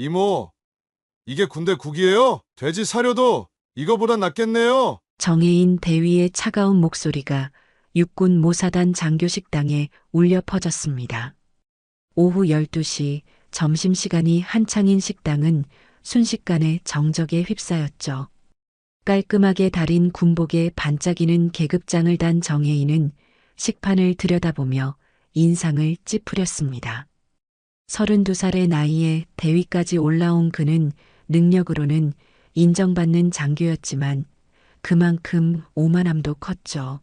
이모, 이게 군대 국이에요? 돼지 사료도 이거보단 낫겠네요. 정혜인 대위의 차가운 목소리가 육군 모사단 장교 식당에 울려 퍼졌습니다. 오후 12시 점심시간이 한창인 식당은 순식간에 정적에 휩싸였죠. 깔끔하게 달인 군복에 반짝이는 계급장을 단 정혜인은 식판을 들여다보며 인상을 찌푸렸습니다. 32살의 나이에 대위까지 올라온 그는 능력으로는 인정받는 장교였지만 그만큼 오만함도 컸죠.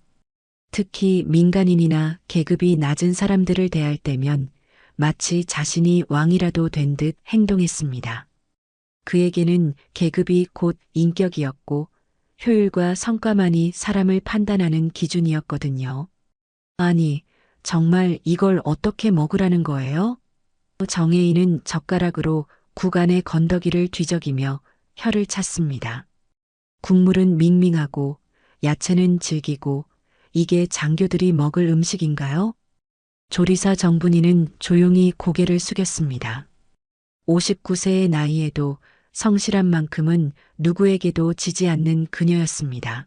특히 민간인이나 계급이 낮은 사람들을 대할 때면 마치 자신이 왕이라도 된 듯 행동했습니다. 그에게는 계급이 곧 인격이었고 효율과 성과만이 사람을 판단하는 기준이었거든요. 아니, 정말 이걸 어떻게 먹으라는 거예요? 정혜인은 젓가락으로 구간의 건더기를 뒤적이며 혀를 찼습니다. 국물은 밍밍하고 야채는 질기고 이게 장교들이 먹을 음식인가요? 조리사 정분이는 조용히 고개를 숙였습니다. 59세의 나이에도 성실한 만큼은 누구에게도 지지 않는 그녀였습니다.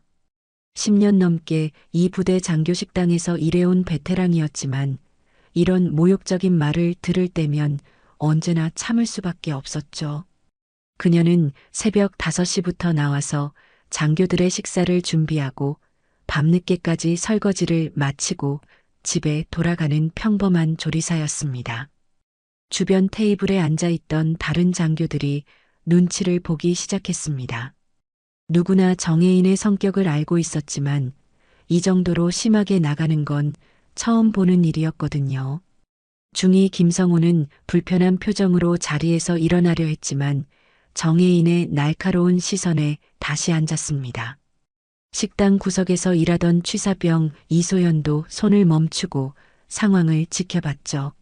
10년 넘게 이 부대 장교 식당에서 일해온 베테랑이었지만 이런 모욕적인 말을 들을 때면 언제나 참을 수밖에 없었죠. 그녀는 새벽 5시부터 나와서 장교들의 식사를 준비하고 밤늦게까지 설거지를 마치고 집에 돌아가는 평범한 조리사였습니다. 주변 테이블에 앉아있던 다른 장교들이 눈치를 보기 시작했습니다. 누구나 정혜인의 성격을 알고 있었지만 이 정도로 심하게 나가는 건 처음 보는 일이었거든요. 중위 김성호는 불편한 표정으로 자리에서 일어나려 했지만 정혜인의 날카로운 시선에 다시 앉았습니다. 식당 구석에서 일하던 취사병 이소연도 손을 멈추고 상황을 지켜봤죠.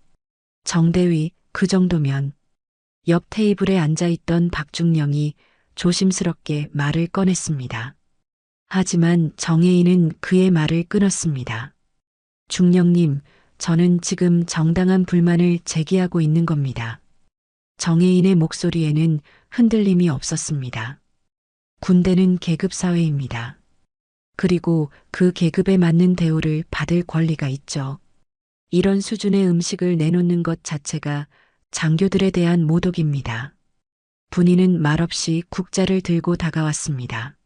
정대위, 그 정도면. 옆 테이블에 앉아있던 박중령이 조심스럽게 말을 꺼냈습니다. 하지만 정혜인은 그의 말을 끊었습니다. 중령님, 저는 지금 정당한 불만을 제기하고 있는 겁니다. 정혜인의 목소리에는 흔들림이 없었습니다. 군대는 계급사회입니다. 그리고 그 계급에 맞는 대우를 받을 권리가 있죠. 이런 수준의 음식을 내놓는 것 자체가 장교들에 대한 모독입니다. 분이는 말없이 국자를 들고 다가왔습니다.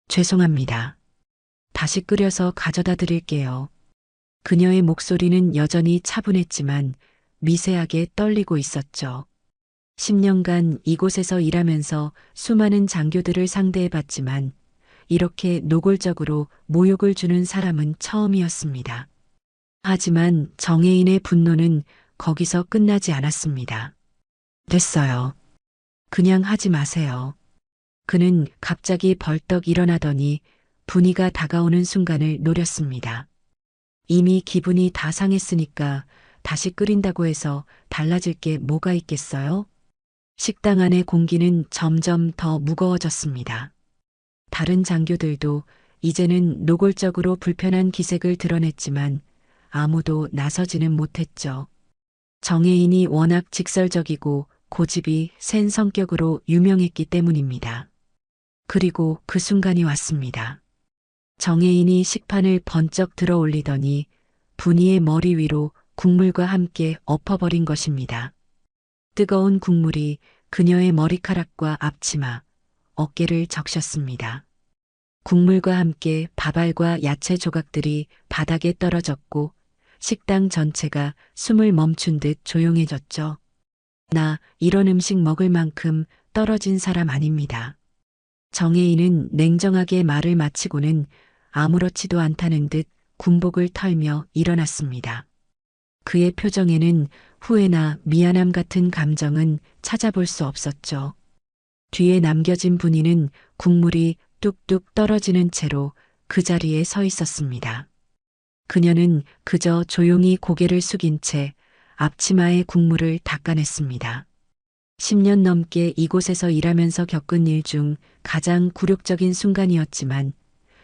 죄송합니다. 다시 끓여서 가져다 드릴게요. 그녀의 목소리는 여전히 차분했지만 미세하게 떨리고 있었죠. 10년간 이곳에서 일하면서 수많은 장교들을 상대해봤지만 이렇게 노골적으로 모욕을 주는 사람은 처음이었습니다. 하지만 정혜인의 분노는 거기서 끝나지 않았습니다. 됐어요. 그냥 하지 마세요. 그는 갑자기 벌떡 일어나더니 분이가 다가오는 순간을 노렸습니다. 이미 기분이 다 상했으니까 다시 끓인다고 해서 달라질 게 뭐가 있겠어요? 식당 안의 공기는 점점 더 무거워졌습니다. 다른 장교들도 이제는 노골적으로 불편한 기색을 드러냈지만 아무도 나서지는 못했죠. 정혜인이 워낙 직설적이고 고집이 센 성격으로 유명했기 때문입니다. 그리고 그 순간이 왔습니다. 정혜인이 식판을 번쩍 들어 올리더니 분이의 머리 위로 국물과 함께 엎어버린 것입니다. 뜨거운 국물이 그녀의 머리카락과 앞치마, 어깨를 적셨습니다. 국물과 함께 밥알과 야채 조각들이 바닥에 떨어졌고 식당 전체가 숨을 멈춘 듯 조용해졌죠. 나 이런 음식 먹을 만큼 떨어진 사람 아닙니다. 정혜인은 냉정하게 말을 마치고는 아무렇지도 않다는 듯 군복을 털며 일어났습니다. 그의 표정에는 후회나 미안함 같은 감정은 찾아볼 수 없었죠. 뒤에 남겨진 분이는 국물이 뚝뚝 떨어지는 채로 그 자리에 서 있었습니다. 그녀는 그저 조용히 고개를 숙인 채 앞치마의 국물을 닦아냈습니다. 10년 넘게 이곳에서 일하면서 겪은 일 중 가장 굴욕적인 순간이었지만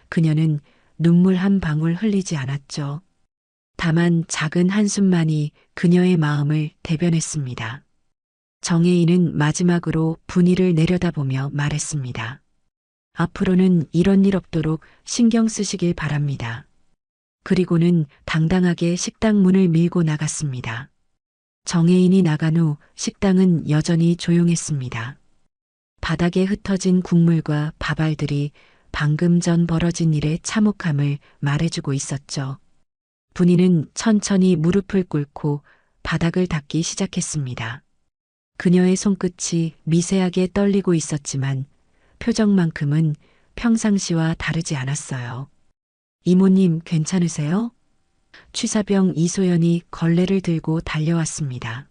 그녀는 눈물 한 방울 흘리지 않았죠. 다만 작은 한숨만이 그녀의 마음을 대변했습니다. 정혜인은 마지막으로 분이를 내려다보며 말했습니다. 앞으로는 이런 일 없도록 신경 쓰시길 바랍니다. 그리고는 당당하게 식당 문을 밀고 나갔습니다. 정혜인이 나간 후 식당은 여전히 조용했습니다. 바닥에 흩어진 국물과 밥알들이 방금 전 벌어진 일의 참혹함을 말해주고 있었죠. 분이는 천천히 무릎을 꿇고 바닥을 닦기 시작했습니다. 그녀의 손끝이 미세하게 떨리고 있었지만 표정만큼은 평상시와 다르지 않았어요. 이모님 괜찮으세요? 취사병 이소연이 걸레를 들고 달려왔습니다.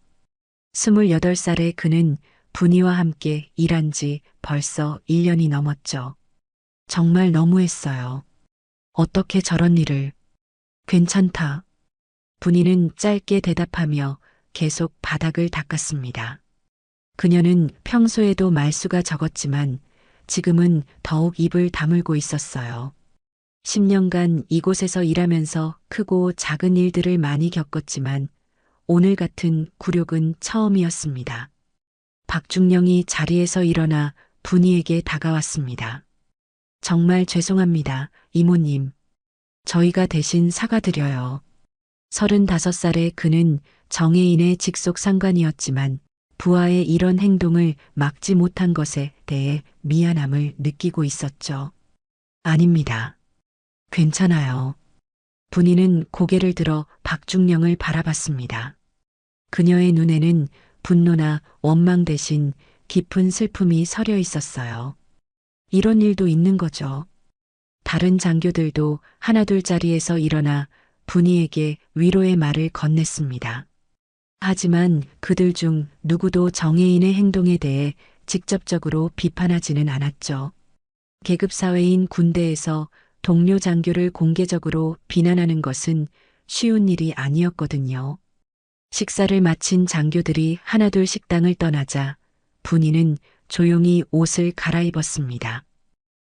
28살의 그는 분이와 함께 일한 지 벌써 1년이 넘었죠. 정말 너무했어요. 어떻게 저런 일을. 괜찮다. 분이는 짧게 대답하며 계속 바닥을 닦았습니다. 그녀는 평소에도 말수가 적었지만 지금은 더욱 입을 다물고 있었어요. 10년간 이곳에서 일하면서 크고 작은 일들을 많이 겪었지만 오늘 같은 굴욕은 처음이었습니다. 박중령이 자리에서 일어나 분이에게 다가왔습니다. 정말 죄송합니다, 이모님. 저희가 대신 사과드려요. 35살의 그는 정혜인의 직속 상관이었지만 부하의 이런 행동을 막지 못한 것에 대해 미안함을 느끼고 있었죠. 아닙니다. 괜찮아요. 분이는 고개를 들어 박중령을 바라봤습니다. 그녀의 눈에는 분노나 원망 대신 깊은 슬픔이 서려 있었어요. 이런 일도 있는 거죠. 다른 장교들도 하나둘 자리에서 일어나 분이에게 위로의 말을 건넸습니다. 하지만 그들 중 누구도 정혜인의 행동에 대해 직접적으로 비판하지는 않았죠. 계급사회인 군대에서 동료 장교를 공개적으로 비난하는 것은 쉬운 일이 아니었거든요. 식사를 마친 장교들이 하나둘 식당을 떠나자 분이는 조용히 옷을 갈아입었습니다.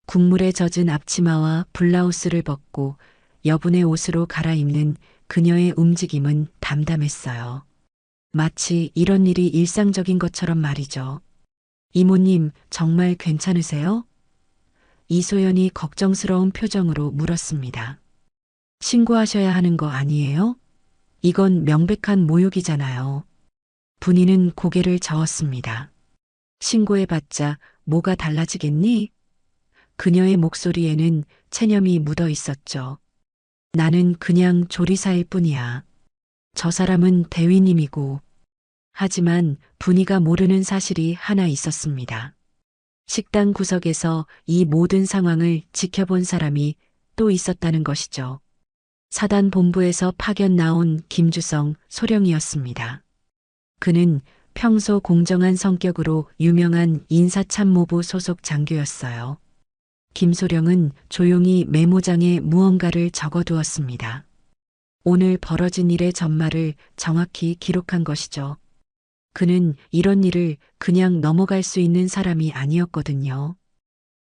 국물에 젖은 앞치마와 블라우스를 벗고 여분의 옷으로 갈아입는 그녀의 움직임은 담담했어요. 마치 이런 일이 일상적인 것처럼 말이죠. 이모님, 정말 괜찮으세요? 이소연이 걱정스러운 표정으로 물었습니다. 신고하셔야 하는 거 아니에요? 이건 명백한 모욕이잖아요. 분이는 고개를 저었습니다. 신고해봤자 뭐가 달라지겠니? 그녀의 목소리에는 체념이 묻어 있었죠. 나는 그냥 조리사일 뿐이야. 저 사람은 대위님이고. 하지만 분이가 모르는 사실이 하나 있었습니다. 식당 구석에서 이 모든 상황을 지켜본 사람이 또 있었다는 것이죠. 사단 본부에서 파견 나온 김주성 소령이었습니다. 그는 평소 공정한 성격으로 유명한 인사참모부 소속 장교였어요. 김소령은 조용히 메모장에 무언가를 적어두었습니다. 오늘 벌어진 일의 전말을 정확히 기록한 것이죠. 그는 이런 일을 그냥 넘어갈 수 있는 사람이 아니었거든요.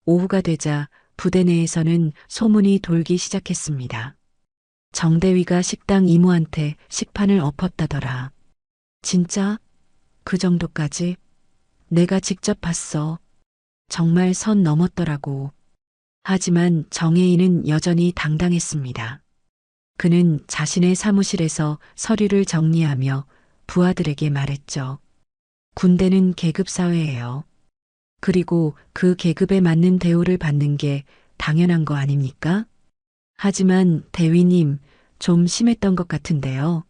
오후가 되자 부대 내에서는 소문이 돌기 시작했습니다. 정대위가 식당 이모한테 식판을 엎었다더라. 진짜? 그 정도까지? 내가 직접 봤어. 정말 선 넘었더라고. 하지만 정혜인은 여전히 당당했습니다. 그는 자신의 사무실에서 서류를 정리하며 부하들에게 말했죠. 군대는 계급사회예요. 그리고 그 계급에 맞는 대우를 받는 게 당연한 거 아닙니까? 하지만 대위님, 좀 심했던 것 같은데요.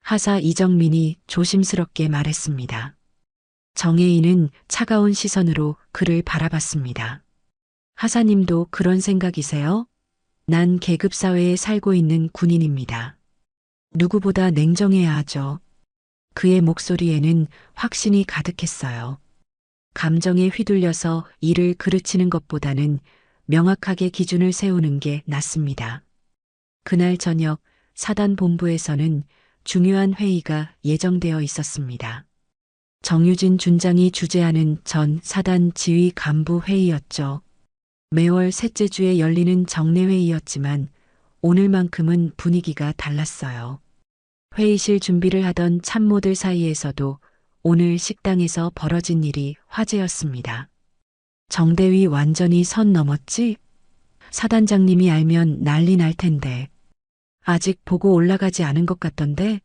하사 이정민이 조심스럽게 말했습니다. 정혜인은 차가운 시선으로 그를 바라봤습니다. 하사님도 그런 생각이세요? 난 계급사회에 살고 있는 군인입니다. 누구보다 냉정해야 하죠. 그의 목소리에는 확신이 가득했어요. 감정에 휘둘려서 일을 그르치는 것보다는 명확하게 기준을 세우는 게 낫습니다. 그날 저녁 사단 본부에서는 중요한 회의가 예정되어 있었습니다. 정유진 준장이 주재하는 전 사단 지휘 간부 회의였죠. 매월 셋째 주에 열리는 정례회의였지만 오늘만큼은 분위기가 달랐어요. 회의실 준비를 하던 참모들 사이에서도 오늘 식당에서 벌어진 일이 화제였습니다. 정대위 완전히 선 넘었지? 사단장님이 알면 난리 날 텐데. 아직 보고 올라가지 않은 것 같던데?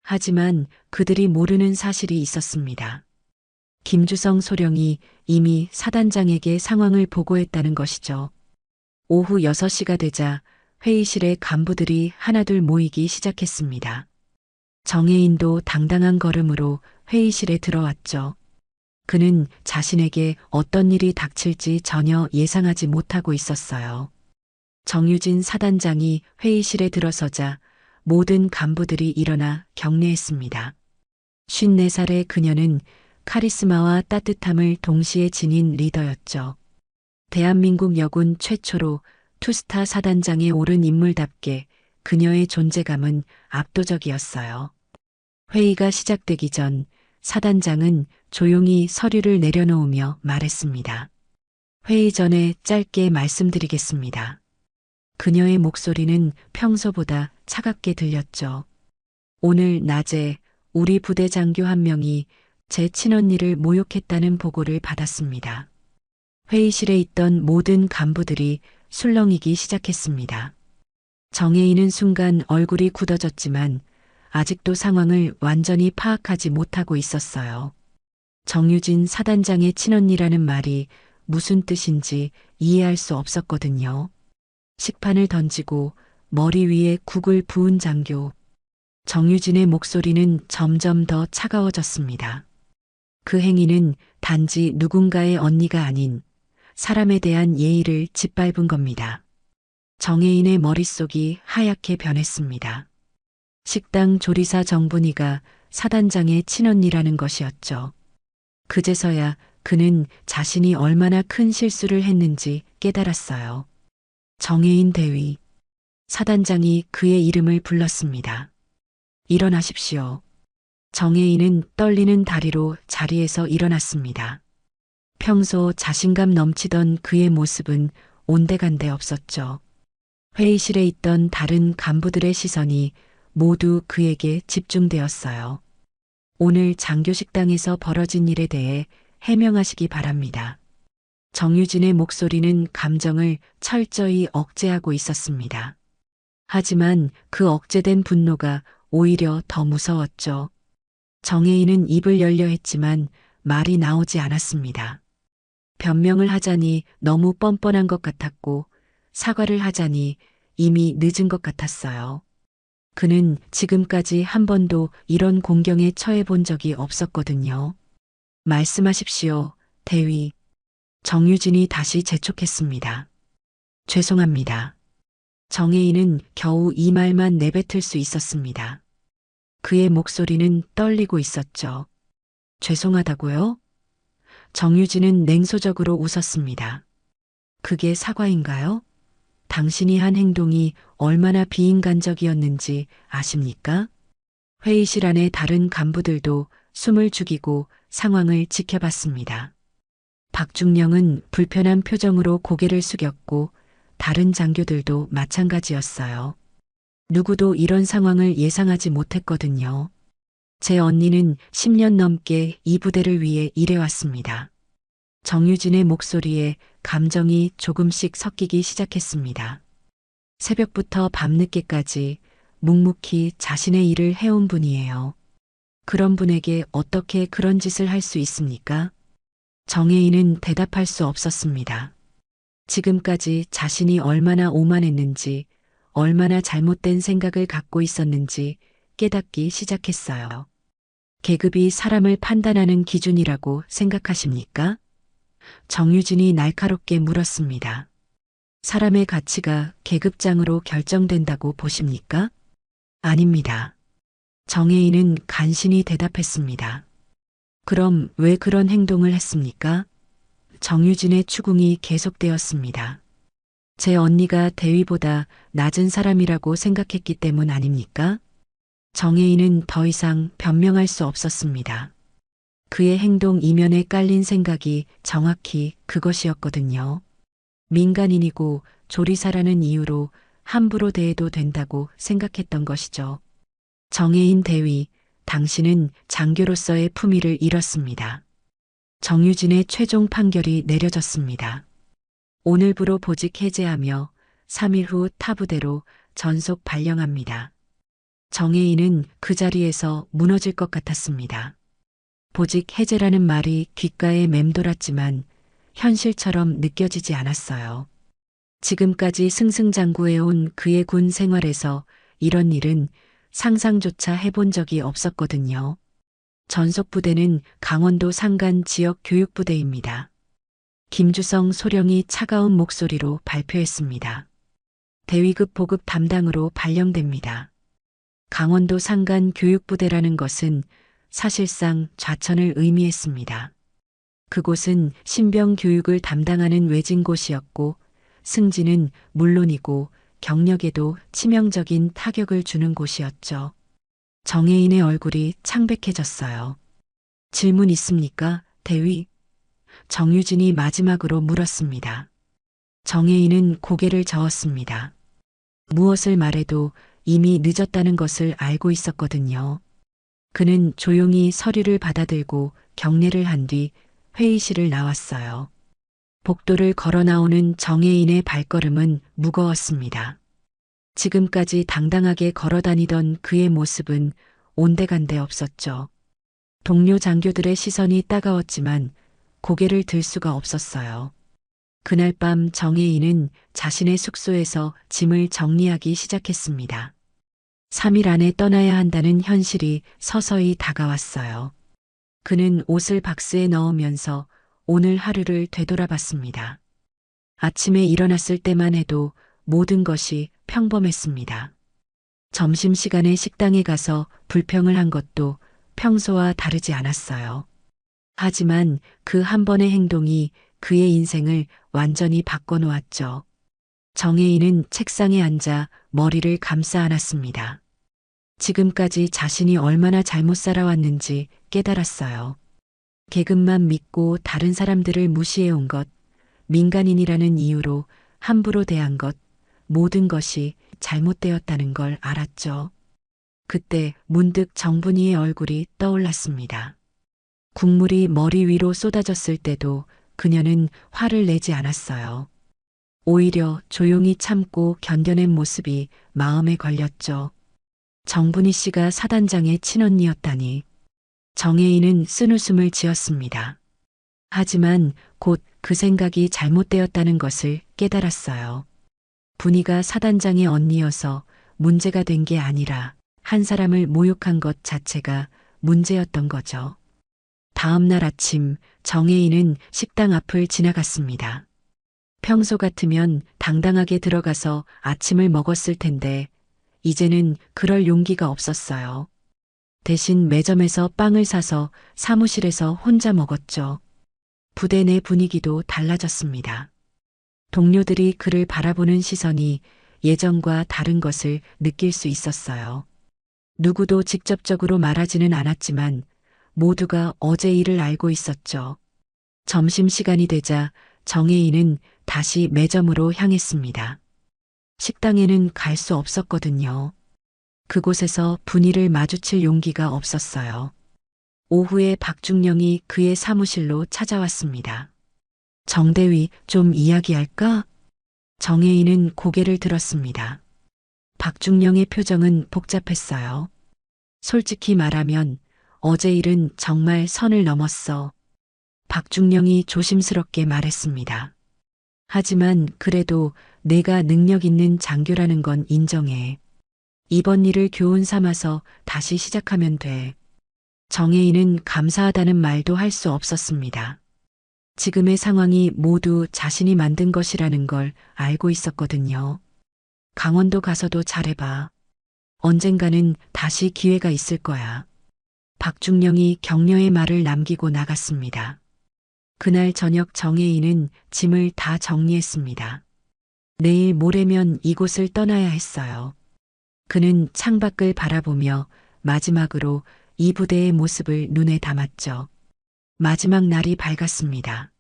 하지만 그들이 모르는 사실이 있었습니다. 김주성 소령이 이미 사단장에게 상황을 보고했다는 것이죠. 오후 6시가 되자 회의실에 간부들이 하나둘 모이기 시작했습니다. 정혜인도 당당한 걸음으로 회의실에 들어왔죠. 그는 자신에게 어떤 일이 닥칠지 전혀 예상하지 못하고 있었어요. 정유진 사단장이 회의실에 들어서자 모든 간부들이 일어나 경례했습니다. 54살의 그녀는 카리스마와 따뜻함을 동시에 지닌 리더였죠. 대한민국 여군 최초로 투스타 사단장에 오른 인물답게 그녀의 존재감은 압도적이었어요. 회의가 시작되기 전 사단장은 조용히 서류를 내려놓으며 말했습니다. 회의 전에 짧게 말씀드리겠습니다. 그녀의 목소리는 평소보다 차갑게 들렸죠. 오늘 낮에 우리 부대 장교 한 명이 제 친언니를 모욕했다는 보고를 받았습니다. 회의실에 있던 모든 간부들이 술렁이기 시작했습니다. 정혜인은 순간 얼굴이 굳어졌지만 아직도 상황을 완전히 파악하지 못하고 있었어요. 정유진 사단장의 친언니라는 말이 무슨 뜻인지 이해할 수 없었거든요. 식판을 던지고 머리 위에 국을 부은 장교. 정유진의 목소리는 점점 더 차가워졌습니다. 그 행위는 단지 누군가의 언니가 아닌 사람에 대한 예의를 짓밟은 겁니다. 정혜인의 머릿속이 하얗게 변했습니다. 식당 조리사 정분이가 사단장의 친언니라는 것이었죠. 그제서야 그는 자신이 얼마나 큰 실수를 했는지 깨달았어요. 정혜인 대위. 사단장이 그의 이름을 불렀습니다. 일어나십시오. 정혜인은 떨리는 다리로 자리에서 일어났습니다. 평소 자신감 넘치던 그의 모습은 온데간데 없었죠. 회의실에 있던 다른 간부들의 시선이 모두 그에게 집중되었어요. 오늘 장교식당에서 벌어진 일에 대해 해명하시기 바랍니다. 정유진의 목소리는 감정을 철저히 억제하고 있었습니다. 하지만 그 억제된 분노가 오히려 더 무서웠죠. 정혜인은 입을 열려 했지만 말이 나오지 않았습니다. 변명을 하자니 너무 뻔뻔한 것 같았고 사과를 하자니 이미 늦은 것 같았어요. 그는 지금까지 한 번도 이런 공경에 처해 본 적이 없었거든요. 말씀하십시오, 대위. 정유진이 다시 재촉했습니다. 죄송합니다. 정혜인은 겨우 이 말만 내뱉을 수 있었습니다. 그의 목소리는 떨리고 있었죠. 죄송하다고요? 정유진은 냉소적으로 웃었습니다. 그게 사과인가요? 당신이 한 행동이 얼마나 비인간적이었는지 아십니까? 회의실 안의 다른 간부들도 숨을 죽이고 상황을 지켜봤습니다. 박중령은 불편한 표정으로 고개를 숙였고 다른 장교들도 마찬가지였어요. 누구도 이런 상황을 예상하지 못했거든요. 제 언니는 10년 넘게 이 부대를 위해 일해왔습니다. 정유진의 목소리에 감정이 조금씩 섞이기 시작했습니다. 새벽부터 밤늦게까지 묵묵히 자신의 일을 해온 분이에요. 그런 분에게 어떻게 그런 짓을 할 수 있습니까? 정혜인은 대답할 수 없었습니다. 지금까지 자신이 얼마나 오만했는지, 얼마나 잘못된 생각을 갖고 있었는지 깨닫기 시작했어요. 계급이 사람을 판단하는 기준이라고 생각하십니까? 정유진이 날카롭게 물었습니다. 사람의 가치가 계급장으로 결정된다고 보십니까? 아닙니다. 정혜인은 간신히 대답했습니다. 그럼 왜 그런 행동을 했습니까? 정유진의 추궁이 계속되었습니다. 제 언니가 대위보다 낮은 사람이라고 생각했기 때문 아닙니까? 정혜인은 더 이상 변명할 수 없었습니다. 그의 행동 이면에 깔린 생각이 정확히 그것이었거든요. 민간인이고 조리사라는 이유로 함부로 대해도 된다고 생각했던 것이죠. 정혜인 대위, 당신은 장교로서의 품위를 잃었습니다. 정유진의 최종 판결이 내려졌습니다. 오늘부로 보직 해제하며 3일 후 타부대로 전속 발령합니다. 정혜인은 그 자리에서 무너질 것 같았습니다. 보직 해제라는 말이 귓가에 맴돌았지만 현실처럼 느껴지지 않았어요. 지금까지 승승장구해온 그의 군 생활에서 이런 일은 상상조차 해본 적이 없었거든요. 전속부대는 강원도 산간 지역 교육부대입니다. 김주성 소령이 차가운 목소리로 발표했습니다. 대위급 보급 담당으로 발령됩니다. 강원도 산간 교육부대라는 것은 사실상 좌천을 의미했습니다. 그곳은 신병 교육을 담당하는 외진 곳이었고 승진은 물론이고 경력에도 치명적인 타격을 주는 곳이었죠. 정혜인의 얼굴이 창백해졌어요. 질문 있습니까, 대위? 정유진이 마지막으로 물었습니다. 정혜인은 고개를 저었습니다. 무엇을 말해도 이미 늦었다는 것을 알고 있었거든요. 그는 조용히 서류를 받아들고 경례를 한 뒤 회의실을 나왔어요. 복도를 걸어 나오는 정혜인의 발걸음은 무거웠습니다. 지금까지 당당하게 걸어 다니던 그의 모습은 온데간데 없었죠. 동료 장교들의 시선이 따가웠지만 고개를 들 수가 없었어요. 그날 밤 정혜인은 자신의 숙소에서 짐을 정리하기 시작했습니다. 3일 안에 떠나야 한다는 현실이 서서히 다가왔어요. 그는 옷을 박스에 넣으면서 오늘 하루를 되돌아봤습니다. 아침에 일어났을 때만 해도 모든 것이 평범했습니다. 점심시간에 식당에 가서 불평을 한 것도 평소와 다르지 않았어요. 하지만 그 한 번의 행동이 그의 인생을 완전히 바꿔놓았죠. 정혜인은 책상에 앉아 머리를 감싸 안았습니다. 지금까지 자신이 얼마나 잘못 살아왔는지 깨달았어요. 계급만 믿고 다른 사람들을 무시해온 것, 민간인이라는 이유로 함부로 대한 것, 모든 것이 잘못되었다는 걸 알았죠. 그때 문득 정분이의 얼굴이 떠올랐습니다. 국물이 머리 위로 쏟아졌을 때도 그녀는 화를 내지 않았어요. 오히려 조용히 참고 견뎌낸 모습이 마음에 걸렸죠. 정분희 씨가 사단장의 친언니였다니. 정혜인은 쓴웃음을 지었습니다. 하지만 곧 그 생각이 잘못되었다는 것을 깨달았어요. 분희가 사단장의 언니여서 문제가 된 게 아니라 한 사람을 모욕한 것 자체가 문제였던 거죠. 다음 날 아침 정혜인은 식당 앞을 지나갔습니다. 평소 같으면 당당하게 들어가서 아침을 먹었을 텐데 이제는 그럴 용기가 없었어요. 대신 매점에서 빵을 사서 사무실에서 혼자 먹었죠. 부대 내 분위기도 달라졌습니다. 동료들이 그를 바라보는 시선이 예전과 다른 것을 느낄 수 있었어요. 누구도 직접적으로 말하지는 않았지만 모두가 어제 일을 알고 있었죠. 점심시간이 되자 정혜인은 다시 매점으로 향했습니다. 식당에는 갈 수 없었거든요. 그곳에서 분희를 마주칠 용기가 없었어요. 오후에 박중령이 그의 사무실로 찾아왔습니다. 정대위, 좀 이야기할까? 정혜인은 고개를 들었습니다. 박중령의 표정은 복잡했어요. 솔직히 말하면 어제 일은 정말 선을 넘었어. 박중령이 조심스럽게 말했습니다. 하지만 그래도 내가 능력 있는 장교라는 건 인정해. 이번 일을 교훈 삼아서 다시 시작하면 돼. 정혜인은 감사하다는 말도 할 수 없었습니다. 지금의 상황이 모두 자신이 만든 것이라는 걸 알고 있었거든요. 강원도 가서도 잘해봐. 언젠가는 다시 기회가 있을 거야. 박중령이 격려의 말을 남기고 나갔습니다. 그날 저녁 정혜인은 짐을 다 정리했습니다. 내일 모레면 이곳을 떠나야 했어요. 그는 창밖을 바라보며 마지막으로 이 부대의 모습을 눈에 담았죠. 마지막 날이 밝았습니다.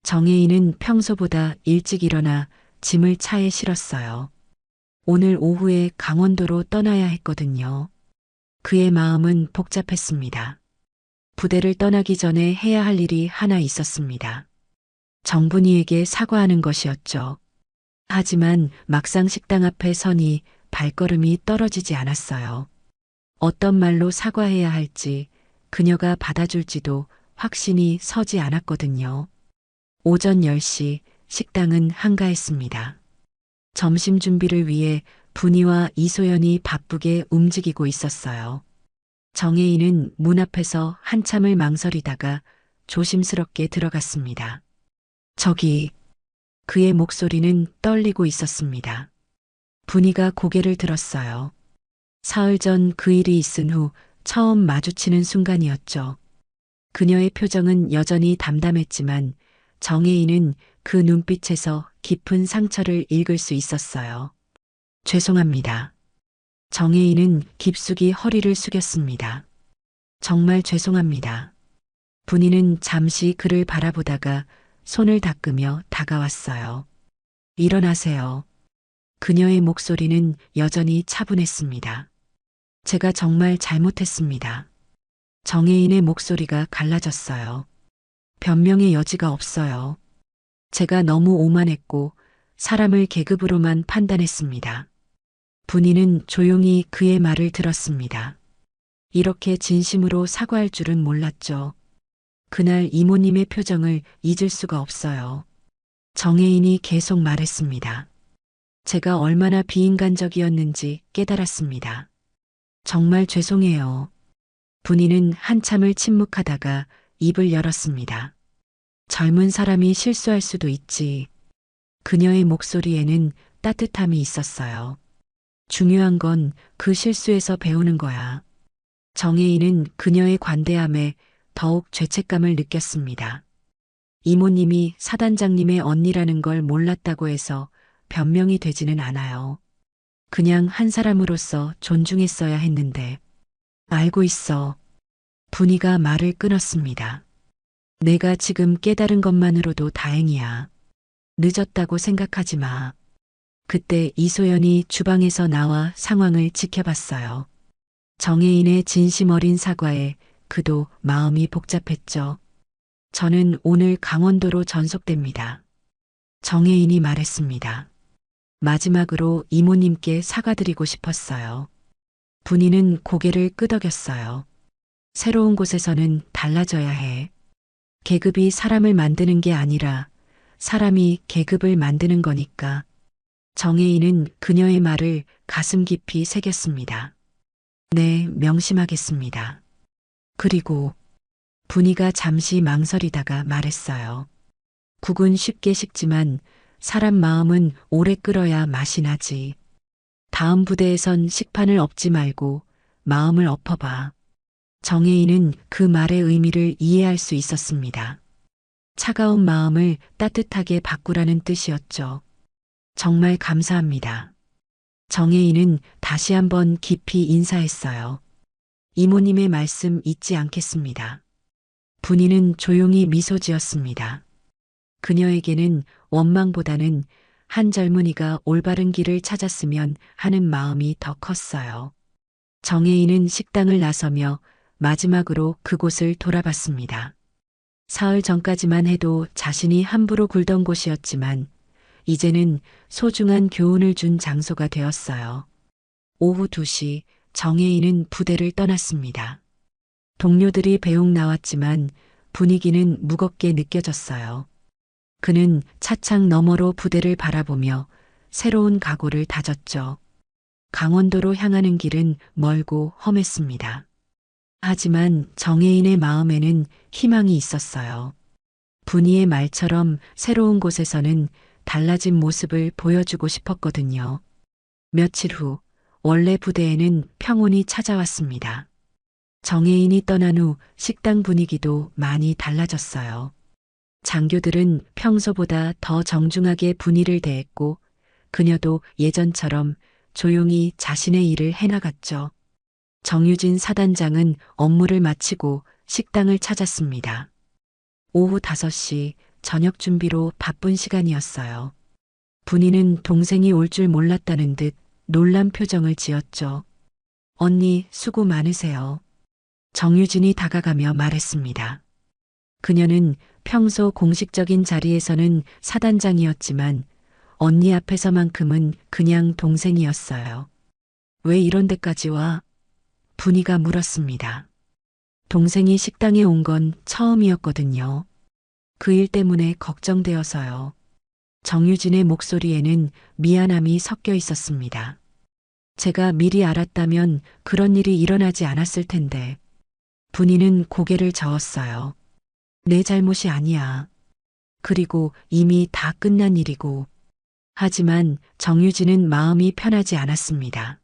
정혜인은 평소보다 일찍 일어나 짐을 차에 실었어요. 오늘 오후에 강원도로 떠나야 했거든요. 그의 마음은 복잡했습니다. 부대를 떠나기 전에 해야 할 일이 하나 있었습니다. 정분이에게 사과하는 것이었죠. 하지만 막상 식당 앞에 서니 발걸음이 떨어지지 않았어요. 어떤 말로 사과해야 할지, 그녀가 받아줄지도 확신이 서지 않았거든요. 오전 10시 식당은 한가했습니다. 점심 준비를 위해 분이와 이소연이 바쁘게 움직이고 있었어요. 정혜인은 문 앞에서 한참을 망설이다가 조심스럽게 들어갔습니다. 저기, 그의 목소리는 떨리고 있었습니다. 분이가 고개를 들었어요. 사흘 전 그 일이 있은 후 처음 마주치는 순간이었죠. 그녀의 표정은 여전히 담담했지만 정혜인은 그 눈빛에서 깊은 상처를 읽을 수 있었어요. 죄송합니다. 정혜인은 깊숙이 허리를 숙였습니다. 정말 죄송합니다. 분이는 잠시 그를 바라보다가 손을 닦으며 다가왔어요. 일어나세요. 그녀의 목소리는 여전히 차분했습니다. 제가 정말 잘못했습니다. 정혜인의 목소리가 갈라졌어요. 변명의 여지가 없어요. 제가 너무 오만했고 사람을 계급으로만 판단했습니다. 분이는 조용히 그의 말을 들었습니다. 이렇게 진심으로 사과할 줄은 몰랐죠. 그날 이모님의 표정을 잊을 수가 없어요. 정혜인이 계속 말했습니다. 제가 얼마나 비인간적이었는지 깨달았습니다. 정말 죄송해요. 분이는 한참을 침묵하다가 입을 열었습니다. 젊은 사람이 실수할 수도 있지. 그녀의 목소리에는 따뜻함이 있었어요. 중요한 건 그 실수에서 배우는 거야. 정혜인은 그녀의 관대함에 더욱 죄책감을 느꼈습니다. 이모님이 사단장님의 언니라는 걸 몰랐다고 해서 변명이 되지는 않아요. 그냥 한 사람으로서 존중했어야 했는데. 알고 있어. 분이가 말을 끊었습니다. 내가 지금 깨달은 것만으로도 다행이야. 늦었다고 생각하지 마. 그때 이소연이 주방에서 나와 상황을 지켜봤어요. 정혜인의 진심 어린 사과에 그도 마음이 복잡했죠. 저는 오늘 강원도로 전속됩니다. 정혜인이 말했습니다. 마지막으로 이모님께 사과드리고 싶었어요. 분이는 고개를 끄덕였어요. 새로운 곳에서는 달라져야 해. 계급이 사람을 만드는 게 아니라 사람이 계급을 만드는 거니까. 정혜인은 그녀의 말을 가슴 깊이 새겼습니다. 네, 명심하겠습니다. 그리고 분이가 잠시 망설이다가 말했어요. 국은 쉽게 식지만 사람 마음은 오래 끓어야 맛이 나지. 다음 부대에선 식판을 엎지 말고 마음을 엎어봐. 정혜인은 그 말의 의미를 이해할 수 있었습니다. 차가운 마음을 따뜻하게 바꾸라는 뜻이었죠. 정말 감사합니다. 정혜인은 다시 한번 깊이 인사했어요. 이모님의 말씀 잊지 않겠습니다. 분이는 조용히 미소 지었습니다. 그녀에게는 원망보다는 한 젊은이가 올바른 길을 찾았으면 하는 마음이 더 컸어요. 정혜인은 식당을 나서며 마지막으로 그곳을 돌아봤습니다. 사흘 전까지만 해도 자신이 함부로 굴던 곳이었지만 이제는 소중한 교훈을 준 장소가 되었어요. 오후 2시 정혜인은 부대를 떠났습니다. 동료들이 배웅 나왔지만 분위기는 무겁게 느껴졌어요. 그는 차창 너머로 부대를 바라보며 새로운 각오를 다졌죠. 강원도로 향하는 길은 멀고 험했습니다. 하지만 정혜인의 마음에는 희망이 있었어요. 분이의 말처럼 새로운 곳에서는 달라진 모습을 보여주고 싶었거든요. 며칠 후 원래 부대에는 평온이 찾아왔습니다. 정혜인이 떠난 후 식당 분위기도 많이 달라졌어요. 장교들은 평소보다 더 정중하게 분위를 대했고 그녀도 예전처럼 조용히 자신의 일을 해나갔죠. 정유진 사단장은 업무를 마치고 식당을 찾았습니다. 오후 5시 저녁 준비로 바쁜 시간이었어요. 분이는 동생이 올 줄 몰랐다는 듯 놀란 표정을 지었죠. 언니, 수고 많으세요. 정유진이 다가가며 말했습니다. 그녀는 평소 공식적인 자리에서는 사단장이었지만 언니 앞에서만큼은 그냥 동생이었어요. 왜 이런 데까지 와? 분이가 물었습니다. 동생이 식당에 온 건 처음이었거든요. 그 일 때문에 걱정되어서요. 정유진의 목소리에는 미안함이 섞여 있었습니다. 제가 미리 알았다면 그런 일이 일어나지 않았을 텐데. 분이는 고개를 저었어요. 내 잘못이 아니야. 그리고 이미 다 끝난 일이고. 하지만 정유진은 마음이 편하지 않았습니다.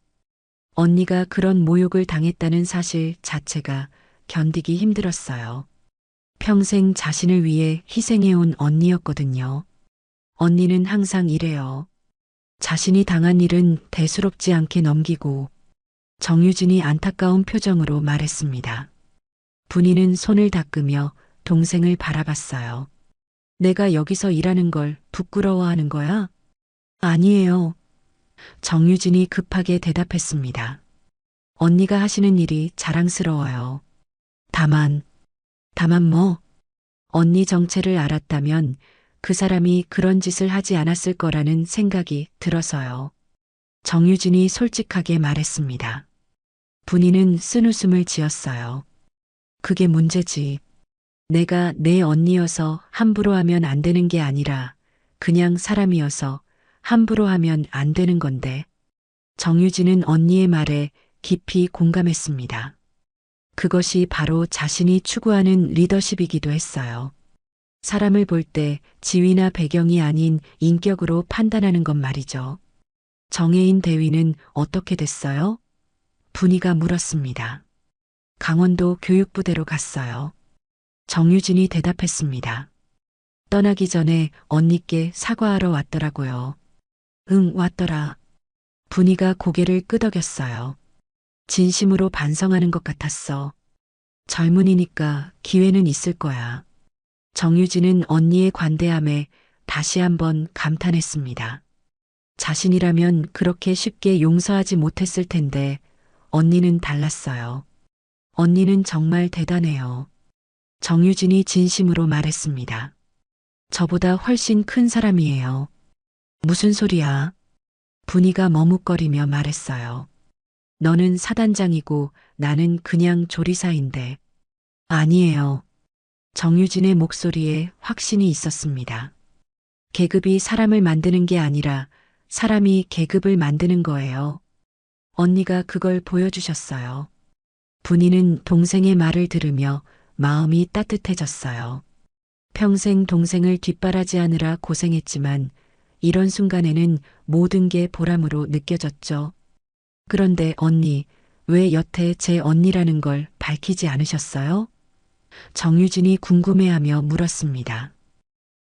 언니가 그런 모욕을 당했다는 사실 자체가 견디기 힘들었어요. 평생 자신을 위해 희생해온 언니였거든요. 언니는 항상 이래요. 자신이 당한 일은 대수롭지 않게 넘기고. 정유진이 안타까운 표정으로 말했습니다. 분이는 손을 닦으며 동생을 바라봤어요. 내가 여기서 일하는 걸 부끄러워하는 거야? 아니에요. 정유진이 급하게 대답했습니다. 언니가 하시는 일이 자랑스러워요. 다만 뭐? 언니 정체를 알았다면 그 사람이 그런 짓을 하지 않았을 거라는 생각이 들어서요. 정유진이 솔직하게 말했습니다. 분이는 쓴웃음을 지었어요. 그게 문제지. 내가 내 언니여서 함부로 하면 안 되는 게 아니라 그냥 사람이어서 함부로 하면 안 되는 건데. 정유진은 언니의 말에 깊이 공감했습니다. 그것이 바로 자신이 추구하는 리더십이기도 했어요. 사람을 볼 때 지위나 배경이 아닌 인격으로 판단하는 것 말이죠. 정혜인 대위는 어떻게 됐어요? 분이가 물었습니다. 강원도 교육부대로 갔어요. 정유진이 대답했습니다. 떠나기 전에 언니께 사과하러 왔더라고요. 응, 왔더라. 분이가 고개를 끄덕였어요. 진심으로 반성하는 것 같았어. 젊은이니까 기회는 있을 거야. 정유진은 언니의 관대함에 다시 한번 감탄했습니다. 자신이라면 그렇게 쉽게 용서하지 못했을 텐데 언니는 달랐어요. 언니는 정말 대단해요. 정유진이 진심으로 말했습니다. 저보다 훨씬 큰 사람이에요. 무슨 소리야? 분이가 머뭇거리며 말했어요. 너는 사단장이고 나는 그냥 조리사인데. 아니에요. 정유진의 목소리에 확신이 있었습니다. 계급이 사람을 만드는 게 아니라 사람이 계급을 만드는 거예요. 언니가 그걸 보여주셨어요. 분이는 동생의 말을 들으며 마음이 따뜻해졌어요. 평생 동생을 뒷바라지하느라 고생했지만 이런 순간에는 모든 게 보람으로 느껴졌죠. 그런데 언니, 왜 여태 제 언니라는 걸 밝히지 않으셨어요? 정유진이 궁금해하며 물었습니다.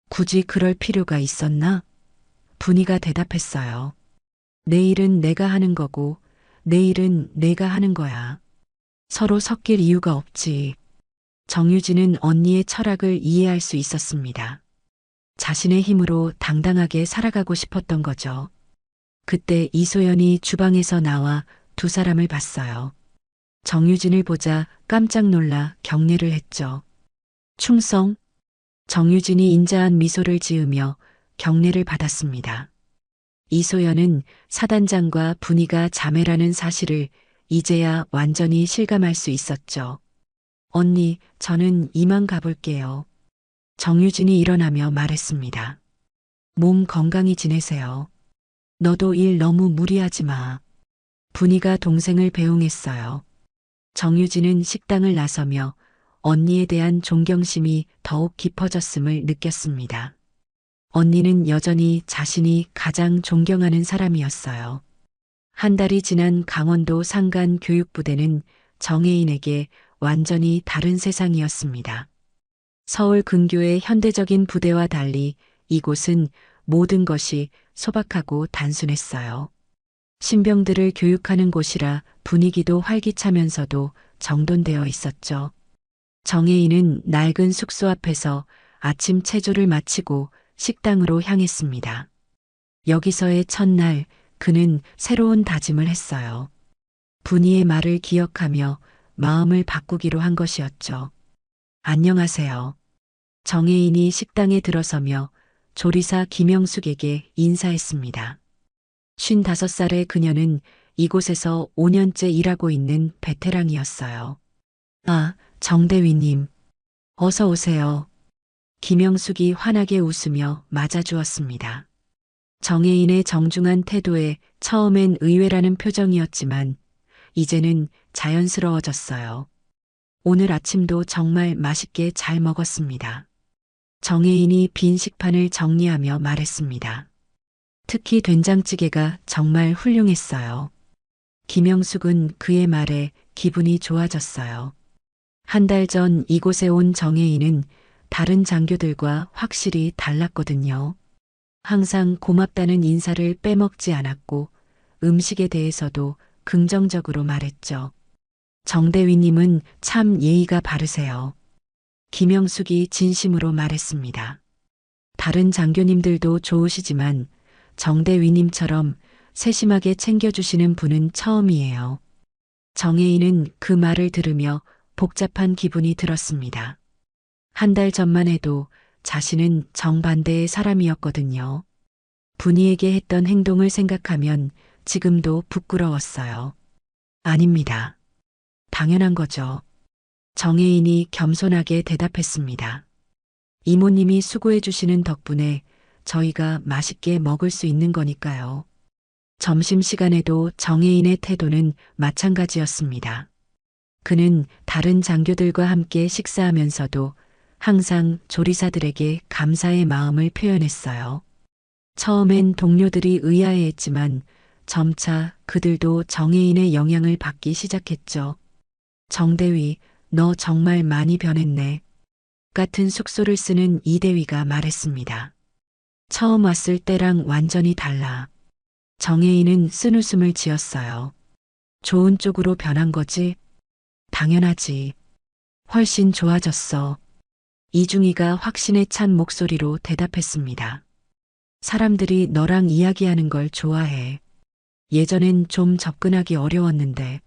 굳이 그럴 필요가 있었나? 분이가 대답했어요. 내 일은 내가 하는 거고 내 일은 내가 하는 거야. 서로 섞일 이유가 없지. 정유진은 언니의 철학을 이해할 수 있었습니다. 자신의 힘으로 당당하게 살아가고 싶었던 거죠. 그때 이소연이 주방에서 나와 두 사람을 봤어요. 정유진을 보자 깜짝 놀라 경례를 했죠. 충성. 정유진이 인자한 미소를 지으며 경례를 받았습니다. 이소연은 사단장과 분이가 자매라는 사실을 이제야 완전히 실감할 수 있었죠. 언니, 저는 이만 가볼게요. 정유진이 일어나며 말했습니다. 몸 건강히 지내세요. 너도 일 너무 무리하지 마. 분이가 동생을 배웅했어요. 정유진은 식당을 나서며 언니에 대한 존경심이 더욱 깊어졌음을 느꼈습니다. 언니는 여전히 자신이 가장 존경하는 사람이었어요. 한 달이 지난 강원도 상간 교육부대는 정혜인에게 완전히 다른 세상이었습니다. 서울 근교의 현대적인 부대와 달리 이곳은 모든 것이 소박하고 단순했어요. 신병들을 교육하는 곳이라 분위기도 활기차면서도 정돈되어 있었죠. 정혜인은 낡은 숙소 앞에서 아침 체조를 마치고 식당으로 향했습니다. 여기서의 첫날 그는 새로운 다짐을 했어요. 분이의 말을 기억하며 마음을 바꾸기로 한 것이었죠. 안녕하세요. 정혜인이 식당에 들어서며 조리사 김영숙에게 인사했습니다. 55살의 그녀는 이곳에서 5년째 일하고 있는 베테랑이었어요. 아, 정대위님. 어서 오세요. 김영숙이 환하게 웃으며 맞아주었습니다. 정혜인의 정중한 태도에 처음엔 의외라는 표정이었지만 이제는 자연스러워졌어요. 오늘 아침도 정말 맛있게 잘 먹었습니다. 정혜인이 빈 식판을 정리하며 말했습니다. 특히 된장찌개가 정말 훌륭했어요. 김영숙은 그의 말에 기분이 좋아졌어요. 한 달 전 이곳에 온 정혜인은 다른 장교들과 확실히 달랐거든요. 항상 고맙다는 인사를 빼먹지 않았고 음식에 대해서도 긍정적으로 말했죠. 정대위님은 참 예의가 바르세요. 김영숙이 진심으로 말했습니다. 다른 장교님들도 좋으시지만 정대위님처럼 세심하게 챙겨주시는 분은 처음이에요. 정혜인은 그 말을 들으며 복잡한 기분이 들었습니다. 한 달 전만 해도 자신은 정반대의 사람이었거든요. 분이에게 했던 행동을 생각하면 지금도 부끄러웠어요. 아닙니다. 당연한 거죠. 정혜인이 겸손하게 대답했습니다. 이모님이 수고해 주시는 덕분에 저희가 맛있게 먹을 수 있는 거니까요. 점심시간에도 정혜인의 태도는 마찬가지였습니다. 그는 다른 장교들과 함께 식사하면서도 항상 조리사들에게 감사의 마음을 표현했어요. 처음엔 동료들이 의아해했지만 점차 그들도 정혜인의 영향을 받기 시작했죠. 정대위, 너 정말 많이 변했네. 같은 숙소를 쓰는 이대위가 말했습니다. 처음 왔을 때랑 완전히 달라. 정혜인은 쓴웃음을 지었어요. 좋은 쪽으로 변한 거지? 당연하지. 훨씬 좋아졌어. 이중이가 확신에 찬 목소리로 대답했습니다. 사람들이 너랑 이야기하는 걸 좋아해. 예전엔 좀 접근하기 어려웠는데.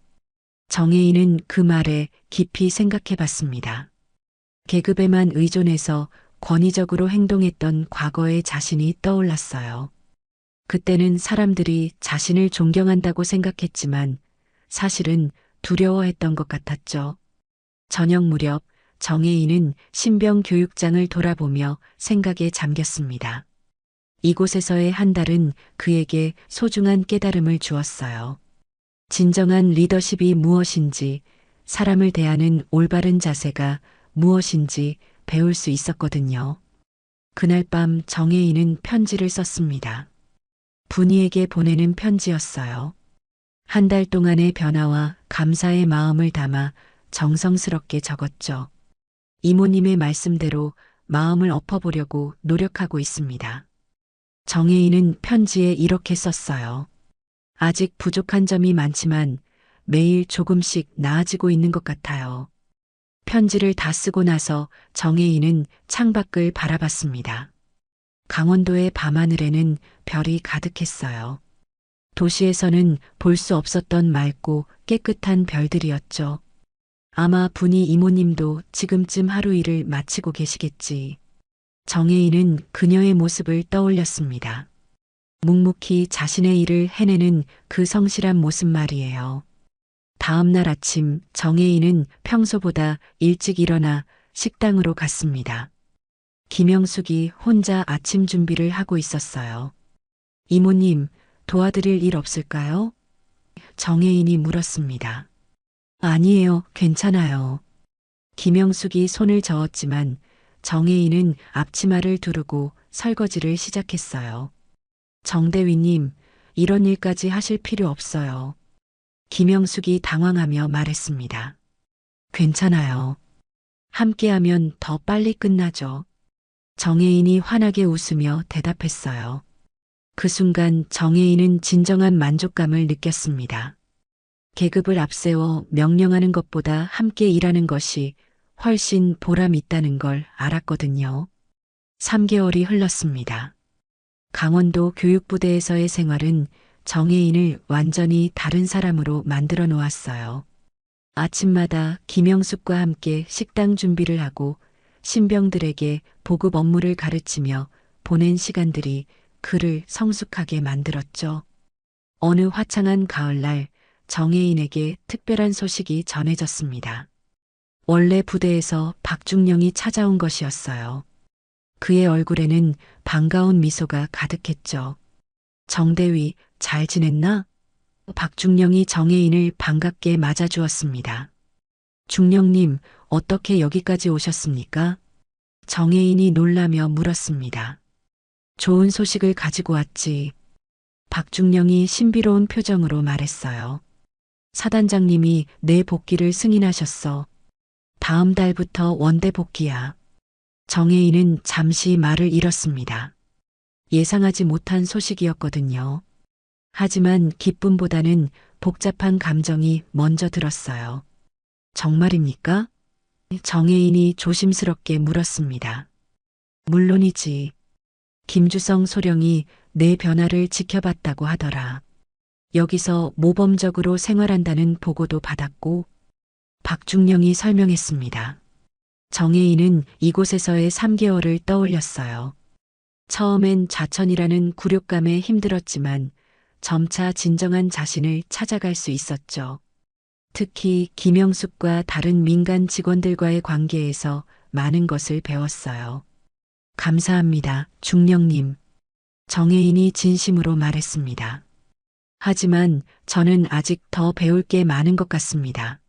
정혜인은 그 말에 깊이 생각해 봤습니다. 계급에만 의존해서 권위적으로 행동했던 과거의 자신이 떠올랐어요. 그때는 사람들이 자신을 존경한다고 생각했지만 사실은 두려워했던 것 같았죠. 저녁 무렵 정혜인은 신병 교육장을 돌아보며 생각에 잠겼습니다. 이곳에서의 한 달은 그에게 소중한 깨달음을 주었어요. 진정한 리더십이 무엇인지, 사람을 대하는 올바른 자세가 무엇인지 배울 수 있었거든요. 그날 밤 정혜인은 편지를 썼습니다. 분이에게 보내는 편지였어요. 한 달 동안의 변화와 감사의 마음을 담아 정성스럽게 적었죠. 이모님의 말씀대로 마음을 엎어보려고 노력하고 있습니다. 정혜인은 편지에 이렇게 썼어요. 아직 부족한 점이 많지만 매일 조금씩 나아지고 있는 것 같아요. 편지를 다 쓰고 나서 정혜인은 창밖을 바라봤습니다. 강원도의 밤하늘에는 별이 가득했어요. 도시에서는 볼 수 없었던 맑고 깨끗한 별들이었죠. 아마 분이 이모님도 지금쯤 하루 일을 마치고 계시겠지. 정혜인은 그녀의 모습을 떠올렸습니다. 묵묵히 자신의 일을 해내는 그 성실한 모습 말이에요. 다음 날 아침 정혜인은 평소보다 일찍 일어나 식당으로 갔습니다. 김영숙이 혼자 아침 준비를 하고 있었어요. 이모님, 도와드릴 일 없을까요? 정혜인이 물었습니다. 아니에요, 괜찮아요. 김영숙이 손을 저었지만 정혜인은 앞치마를 두르고 설거지를 시작했어요. 정대위님, 이런 일까지 하실 필요 없어요. 김영숙이 당황하며 말했습니다. 괜찮아요. 함께하면 더 빨리 끝나죠. 정혜인이 환하게 웃으며 대답했어요. 그 순간 정혜인은 진정한 만족감을 느꼈습니다. 계급을 앞세워 명령하는 것보다 함께 일하는 것이 훨씬 보람 있다는 걸 알았거든요. 3개월이 흘렀습니다. 강원도 교육부대에서의 생활은 정혜인을 완전히 다른 사람으로 만들어 놓았어요. 아침마다 김영숙과 함께 식당 준비를 하고 신병들에게 보급 업무를 가르치며 보낸 시간들이 그를 성숙하게 만들었죠. 어느 화창한 가을날 정혜인에게 특별한 소식이 전해졌습니다. 원래 부대에서 박중령이 찾아온 것이었어요. 그의 얼굴에는 반가운 미소가 가득했죠. 정대위, 잘 지냈나? 박중령이 정혜인을 반갑게 맞아주었습니다. 중령님, 어떻게 여기까지 오셨습니까? 정혜인이 놀라며 물었습니다. 좋은 소식을 가지고 왔지. 박중령이 신비로운 표정으로 말했어요. 사단장님이 내 복귀를 승인하셨어. 다음 달부터 원대 복귀야. 정혜인은 잠시 말을 잃었습니다. 예상하지 못한 소식이었거든요. 하지만 기쁨보다는 복잡한 감정이 먼저 들었어요. 정말입니까? 정혜인이 조심스럽게 물었습니다. 물론이지. 김주성 소령이 내 변화를 지켜봤다고 하더라. 여기서 모범적으로 생활한다는 보고도 받았고, 박중령이 설명했습니다. 정혜인은 이곳에서의 3개월을 떠올렸어요. 처음엔 좌천이라는 굴욕감에 힘들었지만 점차 진정한 자신을 찾아갈 수 있었죠. 특히 김영숙과 다른 민간 직원들과의 관계에서 많은 것을 배웠어요. 감사합니다, 중령님. 정혜인이 진심으로 말했습니다. 하지만 저는 아직 더 배울 게 많은 것 같습니다.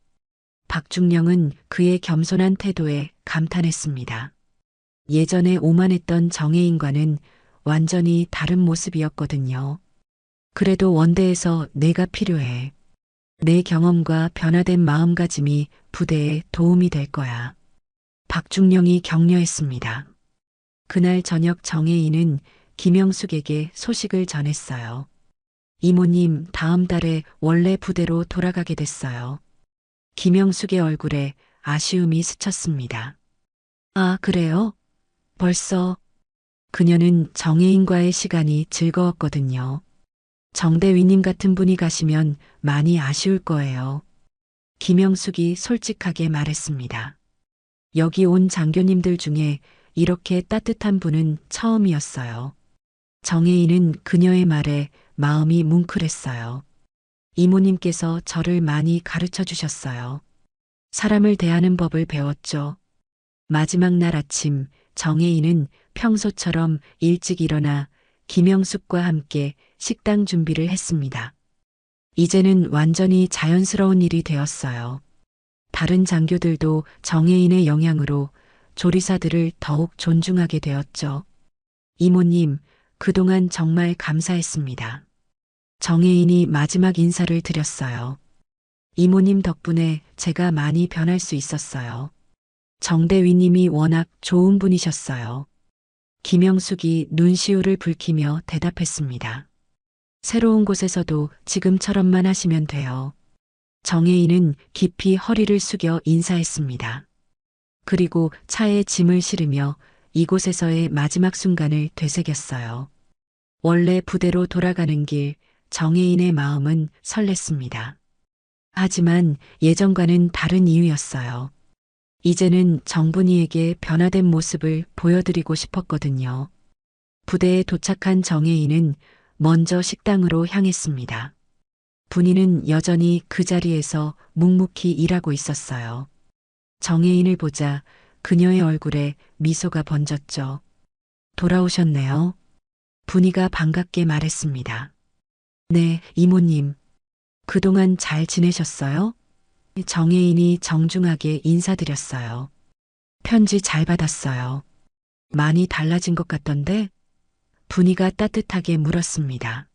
박중령은 그의 겸손한 태도에 감탄했습니다. 예전에 오만했던 정혜인과는 완전히 다른 모습이었거든요. 그래도 원대에서 내가 필요해. 내 경험과 변화된 마음가짐이 부대에 도움이 될 거야. 박중령이 격려했습니다. 그날 저녁 정혜인은 김영숙에게 소식을 전했어요. 이모님, 다음 달에 원래 부대로 돌아가게 됐어요. 김영숙의 얼굴에 아쉬움이 스쳤습니다. 아, 그래요? 벌써? 그녀는 정혜인과의 시간이 즐거웠거든요. 정대위님 같은 분이 가시면 많이 아쉬울 거예요. 김영숙이 솔직하게 말했습니다. 여기 온 장교님들 중에 이렇게 따뜻한 분은 처음이었어요. 정혜인은 그녀의 말에 마음이 뭉클했어요. 이모님께서 저를 많이 가르쳐 주셨어요. 사람을 대하는 법을 배웠죠. 마지막 날 아침 정혜인은 평소처럼 일찍 일어나 김영숙과 함께 식당 준비를 했습니다. 이제는 완전히 자연스러운 일이 되었어요. 다른 장교들도 정혜인의 영향으로 조리사들을 더욱 존중하게 되었죠. 이모님, 그동안 정말 감사했습니다. 정혜인이 마지막 인사를 드렸어요. 이모님 덕분에 제가 많이 변할 수 있었어요. 정대위님이 워낙 좋은 분이셨어요. 김영숙이 눈시울을 붉히며 대답했습니다. 새로운 곳에서도 지금처럼만 하시면 돼요. 정혜인은 깊이 허리를 숙여 인사했습니다. 그리고 차에 짐을 실으며 이곳에서의 마지막 순간을 되새겼어요. 원래 부대로 돌아가는 길, 정혜인의 마음은 설렜습니다. 하지만 예전과는 다른 이유였어요. 이제는 정분이에게 변화된 모습을 보여드리고 싶었거든요. 부대에 도착한 정혜인은 먼저 식당으로 향했습니다. 분이는 여전히 그 자리에서 묵묵히 일하고 있었어요. 정혜인을 보자 그녀의 얼굴에 미소가 번졌죠. 돌아오셨네요. 분이가 반갑게 말했습니다. 네, 이모님. 그동안 잘 지내셨어요? 정혜인이 정중하게 인사드렸어요. 편지 잘 받았어요. 많이 달라진 것 같던데? 분이가 따뜻하게 물었습니다.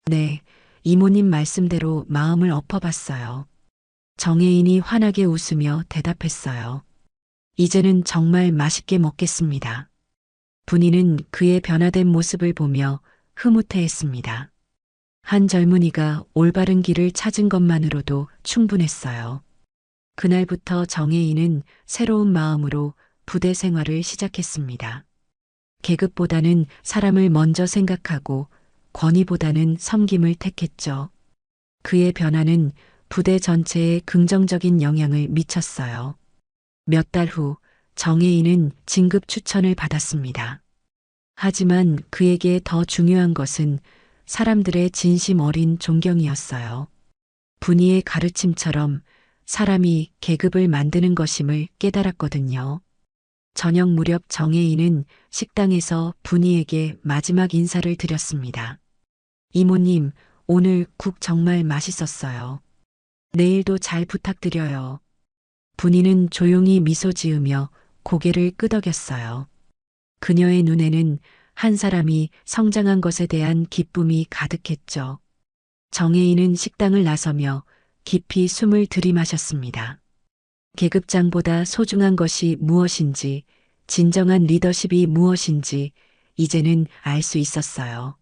네, 이모님 말씀대로 마음을 엎어봤어요. 정혜인이 환하게 웃으며 대답했어요. 이제는 정말 맛있게 먹겠습니다. 분이는 그의 변화된 모습을 보며 흐뭇해했습니다. 한 젊은이가 올바른 길을 찾은 것만으로도 충분했어요. 그날부터 정혜인은 새로운 마음으로 부대 생활을 시작했습니다. 계급보다는 사람을 먼저 생각하고 권위보다는 섬김을 택했죠. 그의 변화는 부대 전체에 긍정적인 영향을 미쳤어요. 몇 달 후 정혜인은 진급 추천을 받았습니다. 하지만 그에게 더 중요한 것은 사람들의 진심 어린 존경이었어요. 분이의 가르침처럼 사람이 계급을 만드는 것임을 깨달았거든요. 저녁 무렵 정혜인은 식당에서 분이에게 마지막 인사를 드렸습니다. 이모님, 오늘 국 정말 맛있었어요. 내일도 잘 부탁드려요. 분이는 조용히 미소 지으며 고개를 끄덕였어요. 그녀의 눈에는 한 사람이 성장한 것에 대한 기쁨이 가득했죠. 정혜인은 식당을 나서며 깊이 숨을 들이마셨습니다. 계급장보다 소중한 것이 무엇인지, 진정한 리더십이 무엇인지 이제는 알 수 있었어요.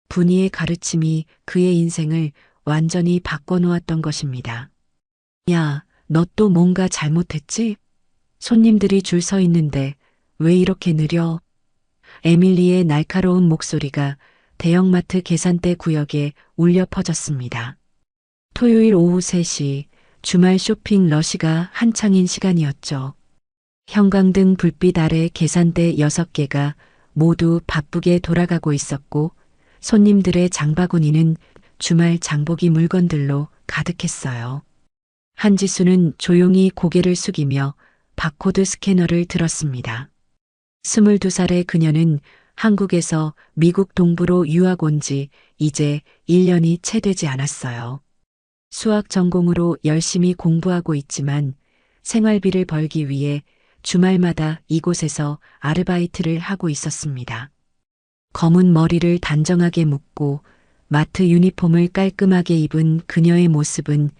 분이의 가르침이 그의 인생을 완전히 바꿔놓았던 것입니다. 야, 너 또 뭔가 잘못했지? 손님들이 줄 서 있는데 왜 이렇게 느려? 에밀리의 날카로운 목소리가 대형마트 계산대 구역에 울려 퍼졌습니다. 토요일 오후 3시 주말 쇼핑 러시가 한창인 시간이었죠. 형광등 불빛 아래 계산대 6개가 모두 바쁘게 돌아가고 있었고 손님들의 장바구니는 주말 장보기 물건들로 가득했어요. 한지수는 조용히 고개를 숙이며 바코드 스캐너를 들었습니다. 22살의 그녀는 한국에서 미국 동부로 유학 온 지 이제 1년이 채 되지 않았어요. 수학 전공으로 열심히 공부하고 있지만 생활비를 벌기 위해 주말마다 이곳에서 아르바이트를 하고 있었습니다. 검은 머리를 단정하게 묶고 마트 유니폼을 깔끔하게 입은 그녀의 모습은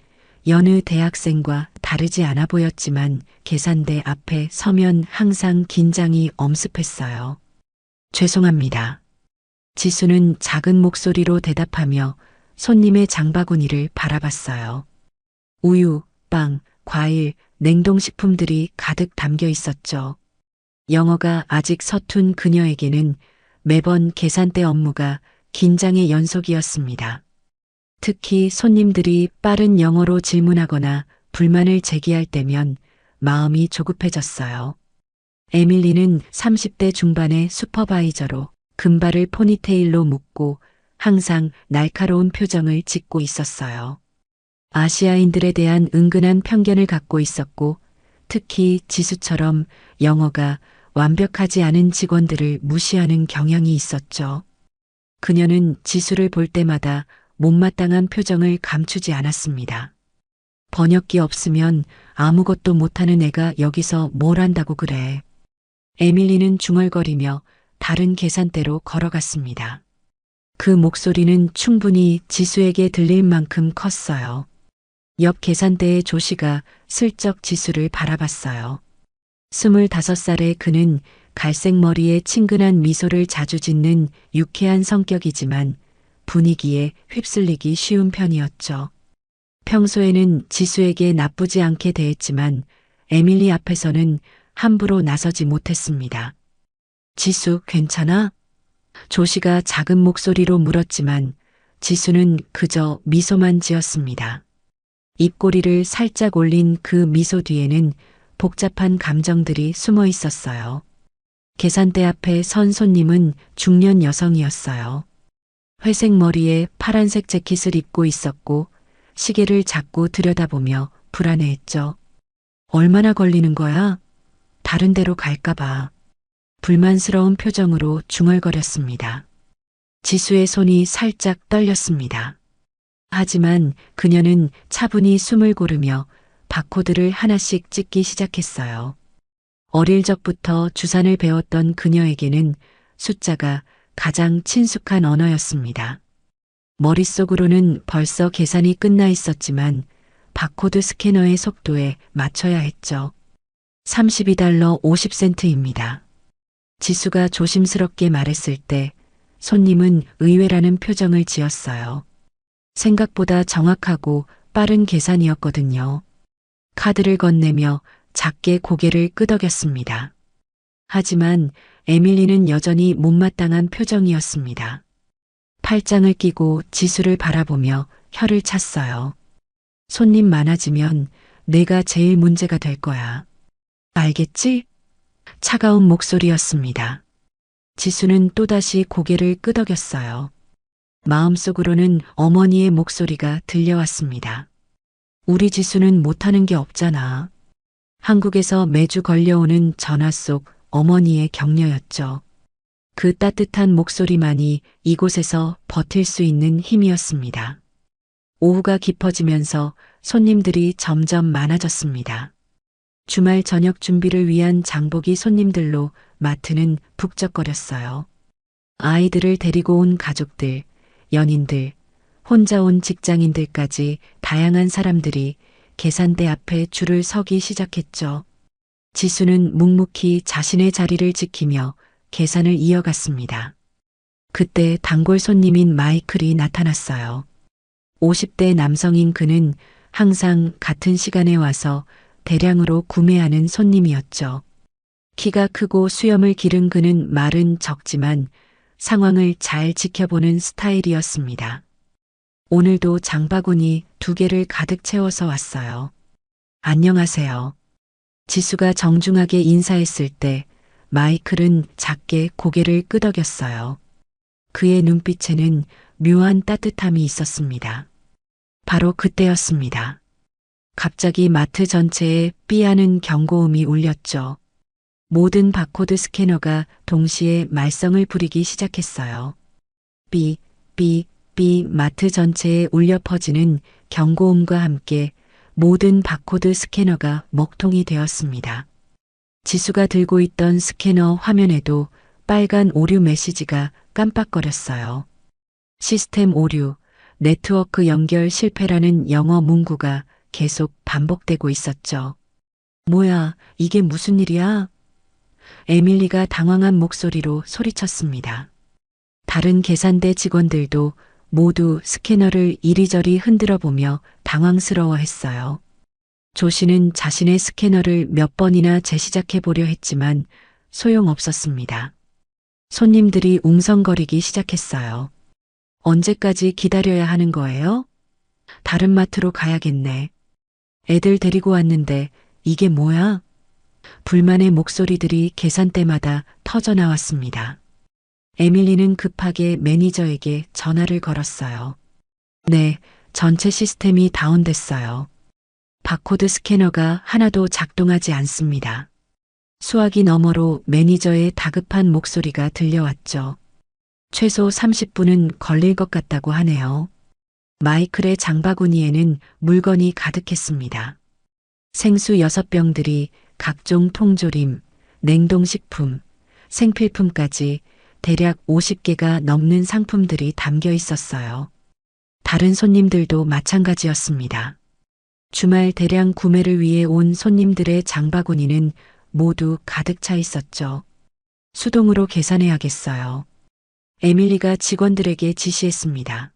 여느 대학생과 다르지 않아 보였지만 계산대 앞에 서면 항상 긴장이 엄습했어요. 죄송합니다. 지수는 작은 목소리로 대답하며 손님의 장바구니를 바라봤어요. 우유, 빵, 과일, 냉동식품들이 가득 담겨 있었죠. 영어가 아직 서툰 그녀에게는 매번 계산대 업무가 긴장의 연속이었습니다. 특히 손님들이 빠른 영어로 질문하거나 불만을 제기할 때면 마음이 조급해졌어요. 에밀리는 30대 중반의 슈퍼바이저로 금발을 포니테일로 묶고 항상 날카로운 표정을 짓고 있었어요. 아시아인들에 대한 은근한 편견을 갖고 있었고 특히 지수처럼 영어가 완벽하지 않은 직원들을 무시하는 경향이 있었죠. 그녀는 지수를 볼 때마다 못마땅한 표정을 감추지 않았습니다. 번역기 없으면 아무것도 못하는 애가 여기서 뭘 한다고 그래. 에밀리는 중얼거리며 다른 계산대로 걸어갔습니다. 그 목소리는 충분히 지수에게 들릴 만큼 컸어요. 옆 계산대의 조씨가 슬쩍 지수를 바라봤어요. 25살의 그는 갈색 머리에 친근한 미소를 자주 짓는 유쾌한 성격이지만 분위기에 휩쓸리기 쉬운 편이었죠. 평소에는 지수에게 나쁘지 않게 대했지만 에밀리 앞에서는 함부로 나서지 못했습니다. 지수, 괜찮아? 조씨가 작은 목소리로 물었지만 지수는 그저 미소만 지었습니다. 입꼬리를 살짝 올린 그 미소 뒤에는 복잡한 감정들이 숨어 있었어요. 계산대 앞에 선 손님은 중년 여성이었어요. 회색 머리에 파란색 재킷을 입고 있었고 시계를 자꾸 들여다보며 불안해했죠. 얼마나 걸리는 거야? 다른 데로 갈까봐. 불만스러운 표정으로 중얼거렸습니다. 지수의 손이 살짝 떨렸습니다. 하지만 그녀는 차분히 숨을 고르며 바코드를 하나씩 찍기 시작했어요. 어릴 적부터 주산을 배웠던 그녀에게는 숫자가 가장 친숙한 언어였습니다. 머릿속으로는 벌써 계산이 끝나 있었지만 바코드 스캐너의 속도에 맞춰야 했죠. 32달러 50센트입니다. 지수가 조심스럽게 말했을 때 손님은 의외라는 표정을 지었어요. 생각보다 정확하고 빠른 계산이었거든요. 카드를 건네며 작게 고개를 끄덕였습니다. 하지만 에밀리는 여전히 못마땅한 표정이었습니다. 팔짱을 끼고 지수를 바라보며 혀를 찼어요. 손님 많아지면 내가 제일 문제가 될 거야. 알겠지? 차가운 목소리였습니다. 지수는 또다시 고개를 끄덕였어요. 마음속으로는 어머니의 목소리가 들려왔습니다. 우리 지수는 못하는 게 없잖아. 한국에서 매주 걸려오는 전화 속 어머니의 격려였죠. 그 따뜻한 목소리만이 이곳에서 버틸 수 있는 힘이었습니다. 오후가 깊어지면서 손님들이 점점 많아졌습니다. 주말 저녁 준비를 위한 장보기 손님들로 마트는 북적거렸어요. 아이들을 데리고 온 가족들, 연인들, 혼자 온 직장인들까지 다양한 사람들이 계산대 앞에 줄을 서기 시작했죠. 지수는 묵묵히 자신의 자리를 지키며 계산을 이어갔습니다. 그때 단골 손님인 마이클이 나타났어요. 50대 남성인 그는 항상 같은 시간에 와서 대량으로 구매하는 손님이었죠. 키가 크고 수염을 기른 그는 말은 적지만 상황을 잘 지켜보는 스타일이었습니다. 오늘도 장바구니 2개를 가득 채워서 왔어요. 안녕하세요. 지수가 정중하게 인사했을 때 마이클은 작게 고개를 끄덕였어요. 그의 눈빛에는 묘한 따뜻함이 있었습니다. 바로 그때였습니다. 갑자기 마트 전체에 삐하는 경고음이 울렸죠. 모든 바코드 스캐너가 동시에 말썽을 부리기 시작했어요. 삐, 삐, 삐 마트 전체에 울려 퍼지는 경고음과 함께 모든 바코드 스캐너가 먹통이 되었습니다. 지수가 들고 있던 스캐너 화면에도 빨간 오류 메시지가 깜빡거렸어요. 시스템 오류, 네트워크 연결 실패라는 영어 문구가 계속 반복되고 있었죠. 뭐야, 이게 무슨 일이야? 에밀리가 당황한 목소리로 소리쳤습니다. 다른 계산대 직원들도 모두 스캐너를 이리저리 흔들어 보며 당황스러워했어요. 조 씨는 자신의 스캐너를 몇 번이나 재시작해 보려 했지만 소용없었습니다. 손님들이 웅성거리기 시작했어요. 언제까지 기다려야 하는 거예요? 다른 마트로 가야겠네. 애들 데리고 왔는데 이게 뭐야? 불만의 목소리들이 계산대마다 터져 나왔습니다. 에밀리는 급하게 매니저에게 전화를 걸었어요. 네, 전체 시스템이 다운됐어요. 바코드 스캐너가 하나도 작동하지 않습니다. 수화기 너머로 매니저의 다급한 목소리가 들려왔죠. 최소 30분은 걸릴 것 같다고 하네요. 마이클의 장바구니에는 물건이 가득했습니다. 생수 6병들이 각종 통조림, 냉동식품, 생필품까지 대략 50개가 넘는 상품들이 담겨 있었어요. 다른 손님들도 마찬가지였습니다. 주말 대량 구매를 위해 온 손님들의 장바구니는 모두 가득 차 있었죠. 수동으로 계산해야겠어요. 에밀리가 직원들에게 지시했습니다.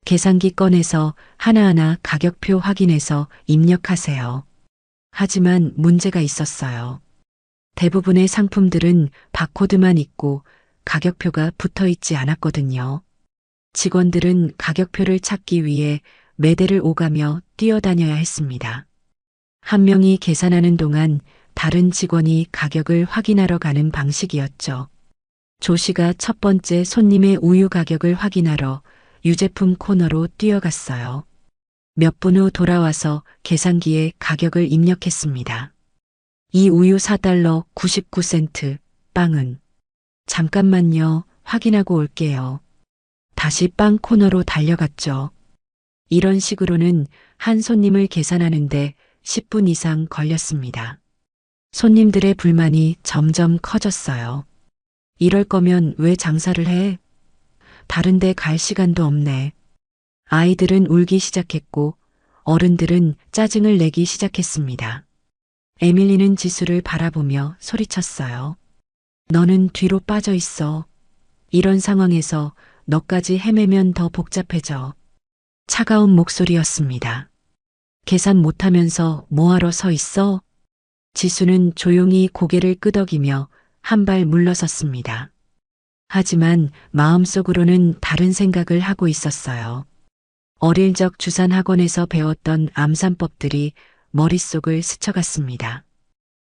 계산기 꺼내서 하나하나 가격표 확인해서 입력하세요. 하지만 문제가 있었어요. 대부분의 상품들은 바코드만 있고 가격표가 붙어 있지 않았거든요. 직원들은 가격표를 찾기 위해 매대를 오가며 뛰어다녀야 했습니다. 한 명이 계산하는 동안 다른 직원이 가격을 확인하러 가는 방식이었죠. 조 씨가 첫 번째 손님의 우유 가격을 확인하러 유제품 코너로 뛰어갔어요. 몇 분 후 돌아와서 계산기에 가격을 입력했습니다. 이 우유 4달러 99센트, 빵은. 잠깐만요, 확인하고 올게요. 다시 빵 코너로 달려갔죠. 이런 식으로는 한 손님을 계산하는데 10분 이상 걸렸습니다. 손님들의 불만이 점점 커졌어요. 이럴 거면 왜 장사를 해? 다른 데 갈 시간도 없네. 아이들은 울기 시작했고 어른들은 짜증을 내기 시작했습니다. 에밀리는 지수를 바라보며 소리쳤어요. 너는 뒤로 빠져 있어. 이런 상황에서 너까지 헤매면 더 복잡해져. 차가운 목소리였습니다. 계산 못하면서 뭐하러 서 있어? 지수는 조용히 고개를 끄덕이며 한 발 물러섰습니다. 하지만 마음속으로는 다른 생각을 하고 있었어요. 어릴 적 주산학원에서 배웠던 암산법들이 머릿속을 스쳐갔습니다.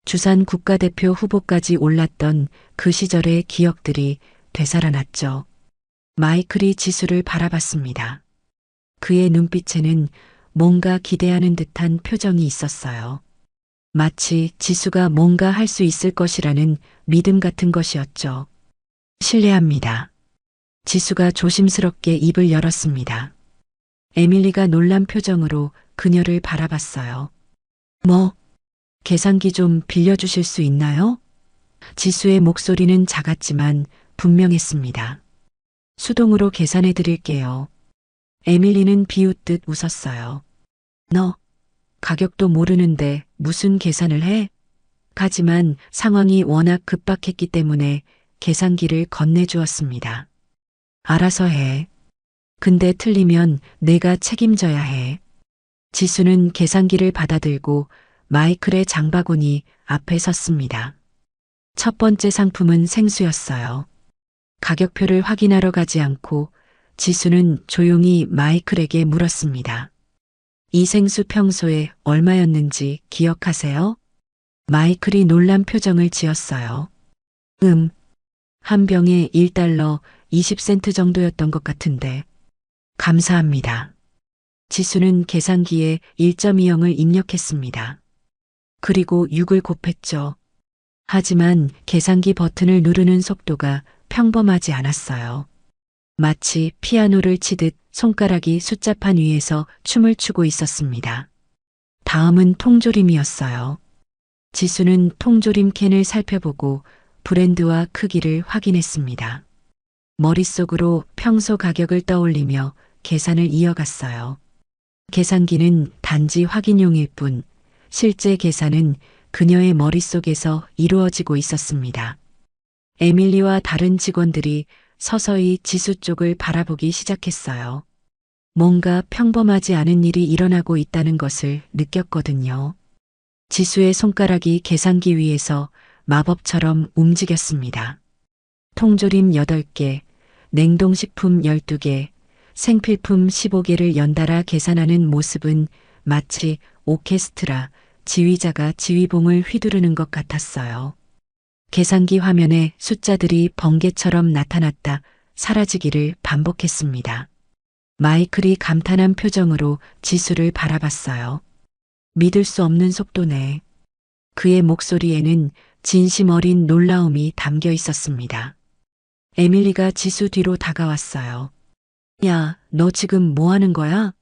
주산 국가대표 후보까지 올랐던 그 시절의 기억들이 되살아났죠. 마이클이 지수를 바라봤습니다. 그의 눈빛에는 뭔가 기대하는 듯한 표정이 있었어요. 마치 지수가 뭔가 할 수 있을 것이라는 믿음 같은 것이었죠. 실례합니다. 지수가 조심스럽게 입을 열었습니다. 에밀리가 놀란 표정으로 그녀를 바라봤어요. 뭐, 계산기 좀 빌려주실 수 있나요? 지수의 목소리는 작았지만 분명했습니다. 수동으로 계산해 드릴게요. 에밀리는 비웃듯 웃었어요. 너, 가격도 모르는데 무슨 계산을 해? 하지만 상황이 워낙 급박했기 때문에 계산기를 건네주었습니다. 알아서 해. 근데 틀리면 내가 책임져야 해. 지수는 계산기를 받아들고 마이클의 장바구니 앞에 섰습니다. 첫 번째 상품은 생수였어요. 가격표를 확인하러 가지 않고 지수는 조용히 마이클에게 물었습니다. 이 생수 평소에 얼마였는지 기억하세요? 마이클이 놀란 표정을 지었어요. 한 병에 1달러 20센트 정도였던 것 같은데. 감사합니다. 지수는 계산기에 1.20을 입력했습니다. 그리고 6을 곱했죠. 하지만 계산기 버튼을 누르는 속도가 평범하지 않았어요. 마치 피아노를 치듯 손가락이 숫자판 위에서 춤을 추고 있었습니다. 다음은 통조림이었어요. 지수는 통조림 캔을 살펴보고 브랜드와 크기를 확인했습니다. 머릿속으로 평소 가격을 떠올리며 계산을 이어갔어요. 계산기는 단지 확인용일 뿐 실제 계산은 그녀의 머릿속에서 이루어지고 있었습니다. 에밀리와 다른 직원들이 서서히 지수 쪽을 바라보기 시작했어요. 뭔가 평범하지 않은 일이 일어나고 있다는 것을 느꼈거든요. 지수의 손가락이 계산기 위에서 마법처럼 움직였습니다. 통조림 8개, 냉동식품 12개, 생필품 15개를 연달아 계산하는 모습은 마치 오케스트라 지휘자가 지휘봉을 휘두르는 것 같았어요. 계산기 화면에 숫자들이 번개처럼 나타났다 사라지기를 반복했습니다. 마이클이 감탄한 표정으로 지수를 바라봤어요. 믿을 수 없는 속도네. 그의 목소리에는 진심 어린 놀라움이 담겨 있었습니다. 에밀리가 지수 뒤로 다가왔어요. 야, 너 지금 뭐 하는 거야?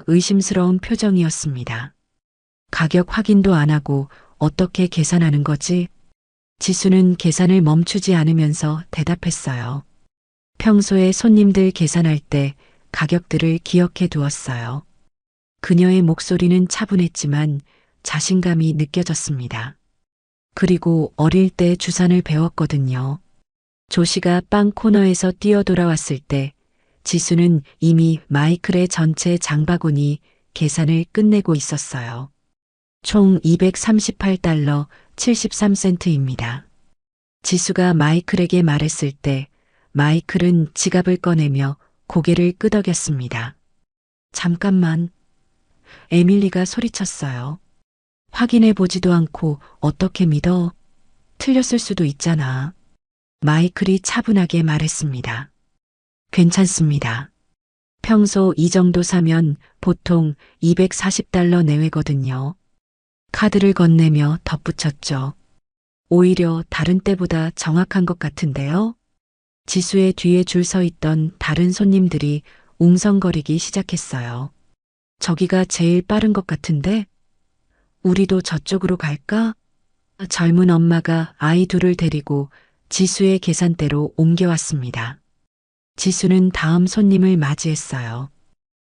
의심스러운 표정이었습니다. 가격 확인도 안 하고 어떻게 계산하는 거지? 지수는 계산을 멈추지 않으면서 대답했어요. 평소에 손님들 계산할 때 가격들을 기억해 두었어요. 그녀의 목소리는 차분했지만 자신감이 느껴졌습니다. 그리고 어릴 때 주산을 배웠거든요. 조씨가 빵 코너에서 뛰어 돌아왔을 때 지수는 이미 마이클의 전체 장바구니 계산을 끝내고 있었어요. 총 238달러 73센트입니다. 지수가 마이클에게 말했을 때 마이클은 지갑을 꺼내며 고개를 끄덕였습니다. 잠깐만. 에밀리가 소리쳤어요. 확인해 보지도 않고 어떻게 믿어? 틀렸을 수도 있잖아. 마이클이 차분하게 말했습니다. 괜찮습니다. 평소 이 정도 사면 보통 240달러 내외거든요. 카드를 건네며 덧붙였죠. 오히려 다른 때보다 정확한 것 같은데요. 지수의 뒤에 줄 서 있던 다른 손님들이 웅성거리기 시작했어요. 저기가 제일 빠른 것 같은데? 우리도 저쪽으로 갈까? 젊은 엄마가 아이 둘을 데리고 지수의 계산대로 옮겨왔습니다. 지수는 다음 손님을 맞이했어요.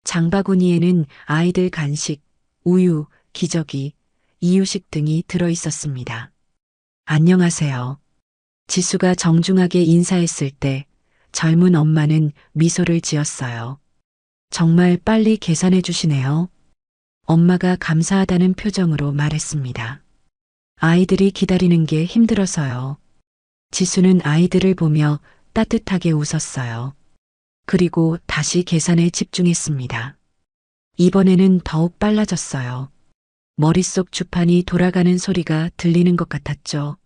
장바구니에는 아이들 간식, 우유, 기저귀, 이유식 등이 들어 있었습니다. 안녕하세요. 지수가 정중하게 인사했을 때 젊은 엄마는 미소를 지었어요. 정말 빨리 계산해 주시네요. 엄마가 감사하다는 표정으로 말했습니다. 아이들이 기다리는 게 힘들어서요. 지수는 아이들을 보며 따뜻하게 웃었어요. 그리고 다시 계산에 집중했습니다. 이번에는 더욱 빨라졌어요. 머릿속 주판이 돌아가는 소리가 들리는 것 같았죠.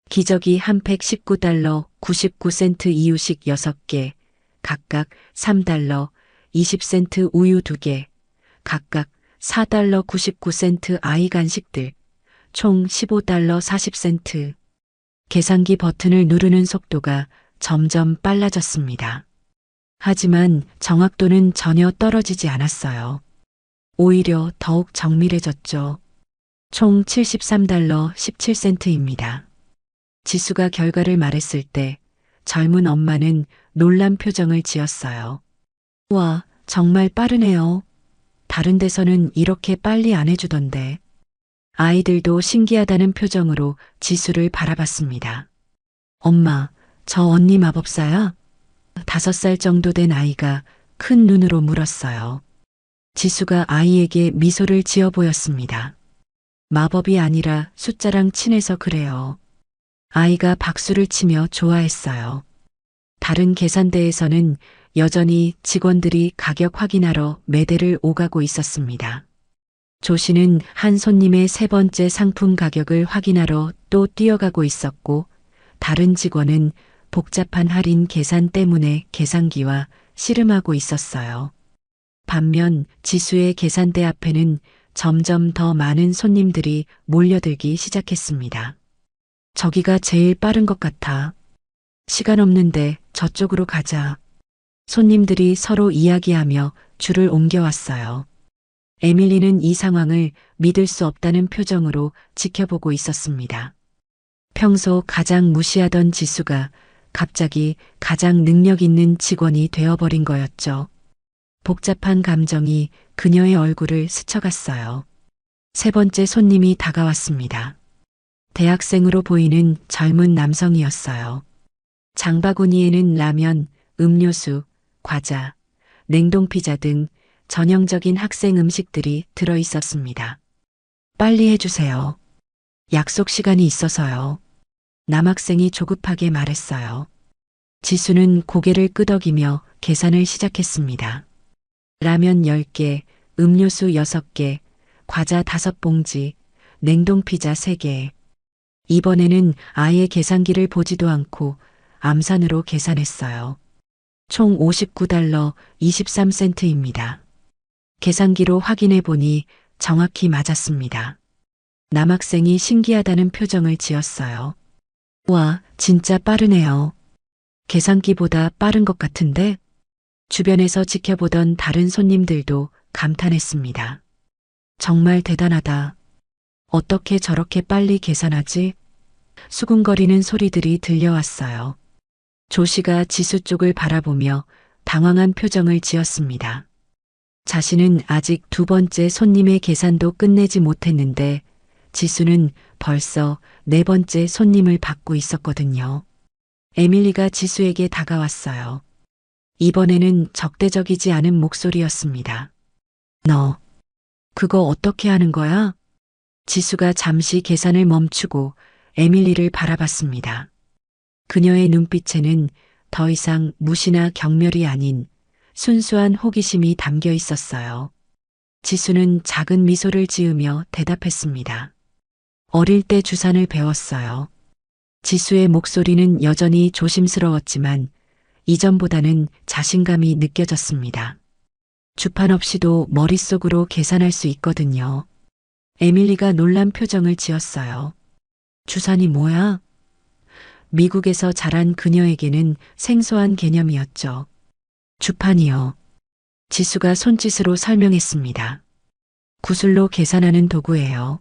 기저귀 한 팩 $19 99센트 이유식 6개, 각각 $3 20센트 우유 2개, 각각 $4 99센트 아이 간식들, 총 $15 40센트. 계산기 버튼을 누르는 속도가 점점 빨라졌습니다. 하지만 정확도는 전혀 떨어지지 않았어요. 오히려 더욱 정밀해졌죠. 총 $73 17센트입니다. 지수가 결과를 말했을 때 젊은 엄마는 놀란 표정을 지었어요. 와, 정말 빠르네요. 다른 데서는 이렇게 빨리 안 해주던데. 아이들도 신기하다는 표정으로 지수를 바라봤습니다. 엄마, 저 언니 마법사야? 5살 정도 된 아이가 큰 눈으로 물었어요. 지수가 아이에게 미소를 지어 보였습니다. 마법이 아니라 숫자랑 친해서 그래요. 아이가 박수를 치며 좋아했어요. 다른 계산대에서는 여전히 직원들이 가격 확인하러 매대를 오가고 있었습니다. 조 씨는 한 손님의 3번째 상품 가격을 확인하러 또 뛰어가고 있었고, 다른 직원은 복잡한 할인 계산 때문에 계산기와 씨름하고 있었어요. 반면 지수의 계산대 앞에는 점점 더 많은 손님들이 몰려들기 시작했습니다. 저기가 제일 빠른 것 같아. 시간 없는데 저쪽으로 가자. 손님들이 서로 이야기하며 줄을 옮겨왔어요. 에밀리는 이 상황을 믿을 수 없다는 표정으로 지켜보고 있었습니다. 평소 가장 무시하던 지수가 갑자기 가장 능력 있는 직원이 되어버린 거였죠. 복잡한 감정이 그녀의 얼굴을 스쳐갔어요. 3번째 손님이 다가왔습니다. 대학생으로 보이는 젊은 남성이었어요. 장바구니에는 라면, 음료수, 과자, 냉동피자 등 전형적인 학생 음식들이 들어 있었습니다. 빨리 해주세요. 약속 시간이 있어서요. 남학생이 조급하게 말했어요. 지수는 고개를 끄덕이며 계산을 시작했습니다. 라면 10개, 음료수 6개, 과자 5봉지, 냉동피자 3개. 이번에는 아예 계산기를 보지도 않고 암산으로 계산했어요. 총 $59 23센트입니다. 계산기로 확인해 보니 정확히 맞았습니다. 남학생이 신기하다는 표정을 지었어요. 와, 진짜 빠르네요. 계산기보다 빠른 것 같은데? 주변에서 지켜보던 다른 손님들도 감탄했습니다. 정말 대단하다. 어떻게 저렇게 빨리 계산하지? 수군거리는 소리들이 들려왔어요. 조 씨가 지수 쪽을 바라보며 당황한 표정을 지었습니다. 자신은 아직 2번째 손님의 계산도 끝내지 못했는데 지수는 벌써 4번째 손님을 받고 있었거든요. 에밀리가 지수에게 다가왔어요. 이번에는 적대적이지 않은 목소리였습니다. 너, 그거 어떻게 하는 거야? 지수가 잠시 계산을 멈추고 에밀리를 바라봤습니다. 그녀의 눈빛에는 더 이상 무시나 경멸이 아닌 순수한 호기심이 담겨 있었어요. 지수는 작은 미소를 지으며 대답했습니다. 어릴 때 주산을 배웠어요. 지수의 목소리는 여전히 조심스러웠지만 이전보다는 자신감이 느껴졌습니다. 주판 없이도 머릿속으로 계산할 수 있거든요. 에밀리가 놀란 표정을 지었어요. 주산이 뭐야? 미국에서 자란 그녀에게는 생소한 개념이었죠. 주판이요. 지수가 손짓으로 설명했습니다. 구슬로 계산하는 도구예요.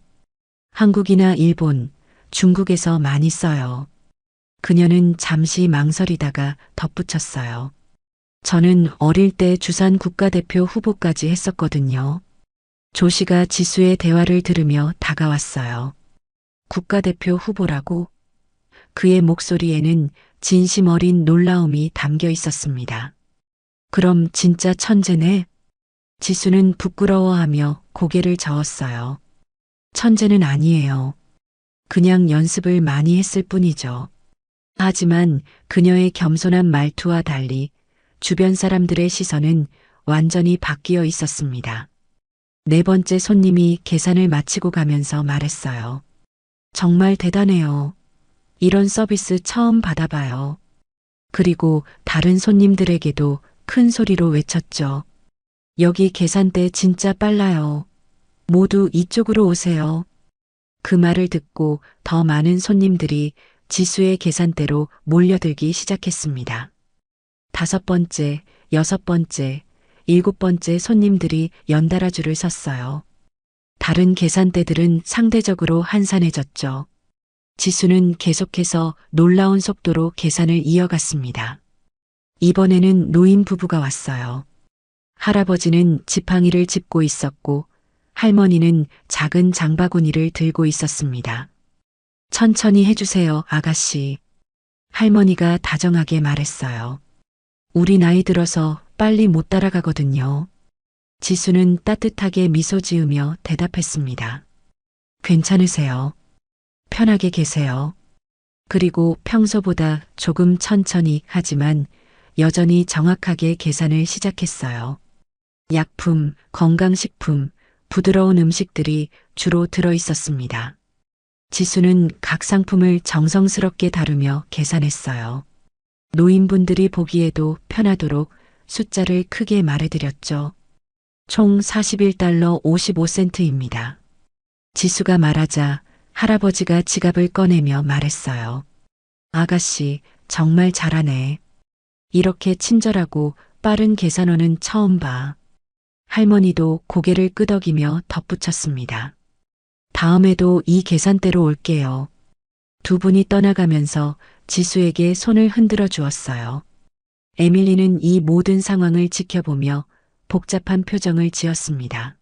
한국이나 일본, 중국에서 많이 써요. 그녀는 잠시 망설이다가 덧붙였어요. 저는 어릴 때 주산 국가대표 후보까지 했었거든요. 조 씨가 지수의 대화를 들으며 다가왔어요. 국가대표 후보라고? 그의 목소리에는 진심 어린 놀라움이 담겨 있었습니다. 그럼 진짜 천재네? 지수는 부끄러워하며 고개를 저었어요. 천재는 아니에요. 그냥 연습을 많이 했을 뿐이죠. 하지만 그녀의 겸손한 말투와 달리 주변 사람들의 시선은 완전히 바뀌어 있었습니다. 네 번째 손님이 계산을 마치고 가면서 말했어요. 정말 대단해요. 이런 서비스 처음 받아봐요. 그리고 다른 손님들에게도 큰 소리로 외쳤죠. 여기 계산대 진짜 빨라요. 모두 이쪽으로 오세요. 그 말을 듣고 더 많은 손님들이 지수의 계산대로 몰려들기 시작했습니다. 다섯 번째, 여섯 번째, 일곱 번째 손님들이 연달아 줄을 섰어요. 다른 계산대들은 상대적으로 한산해졌죠. 지수는 계속해서 놀라운 속도로 계산을 이어갔습니다. 이번에는 노인 부부가 왔어요. 할아버지는 지팡이를 짚고 있었고 할머니는 작은 장바구니를 들고 있었습니다. 천천히 해주세요, 아가씨. 할머니가 다정하게 말했어요. 우리 나이 들어서 빨리 못 따라가거든요. 지수는 따뜻하게 미소 지으며 대답했습니다. 괜찮으세요. 편하게 계세요. 그리고 평소보다 조금 천천히 하지만 여전히 정확하게 계산을 시작했어요. 약품, 건강식품, 부드러운 음식들이 주로 들어 있었습니다. 지수는 각 상품을 정성스럽게 다루며 계산했어요. 노인분들이 보기에도 편하도록 숫자를 크게 말해드렸죠. 총 41달러 55센트입니다. 지수가 말하자 할아버지가 지갑을 꺼내며 말했어요. 아가씨, 정말 잘하네. 이렇게 친절하고 빠른 계산원은 처음 봐. 할머니도 고개를 끄덕이며 덧붙였습니다. 다음에도 이 계산대로 올게요. 두 분이 떠나가면서 지수에게 손을 흔들어 주었어요. 에밀리는 이 모든 상황을 지켜보며 복잡한 표정을 지었습니다.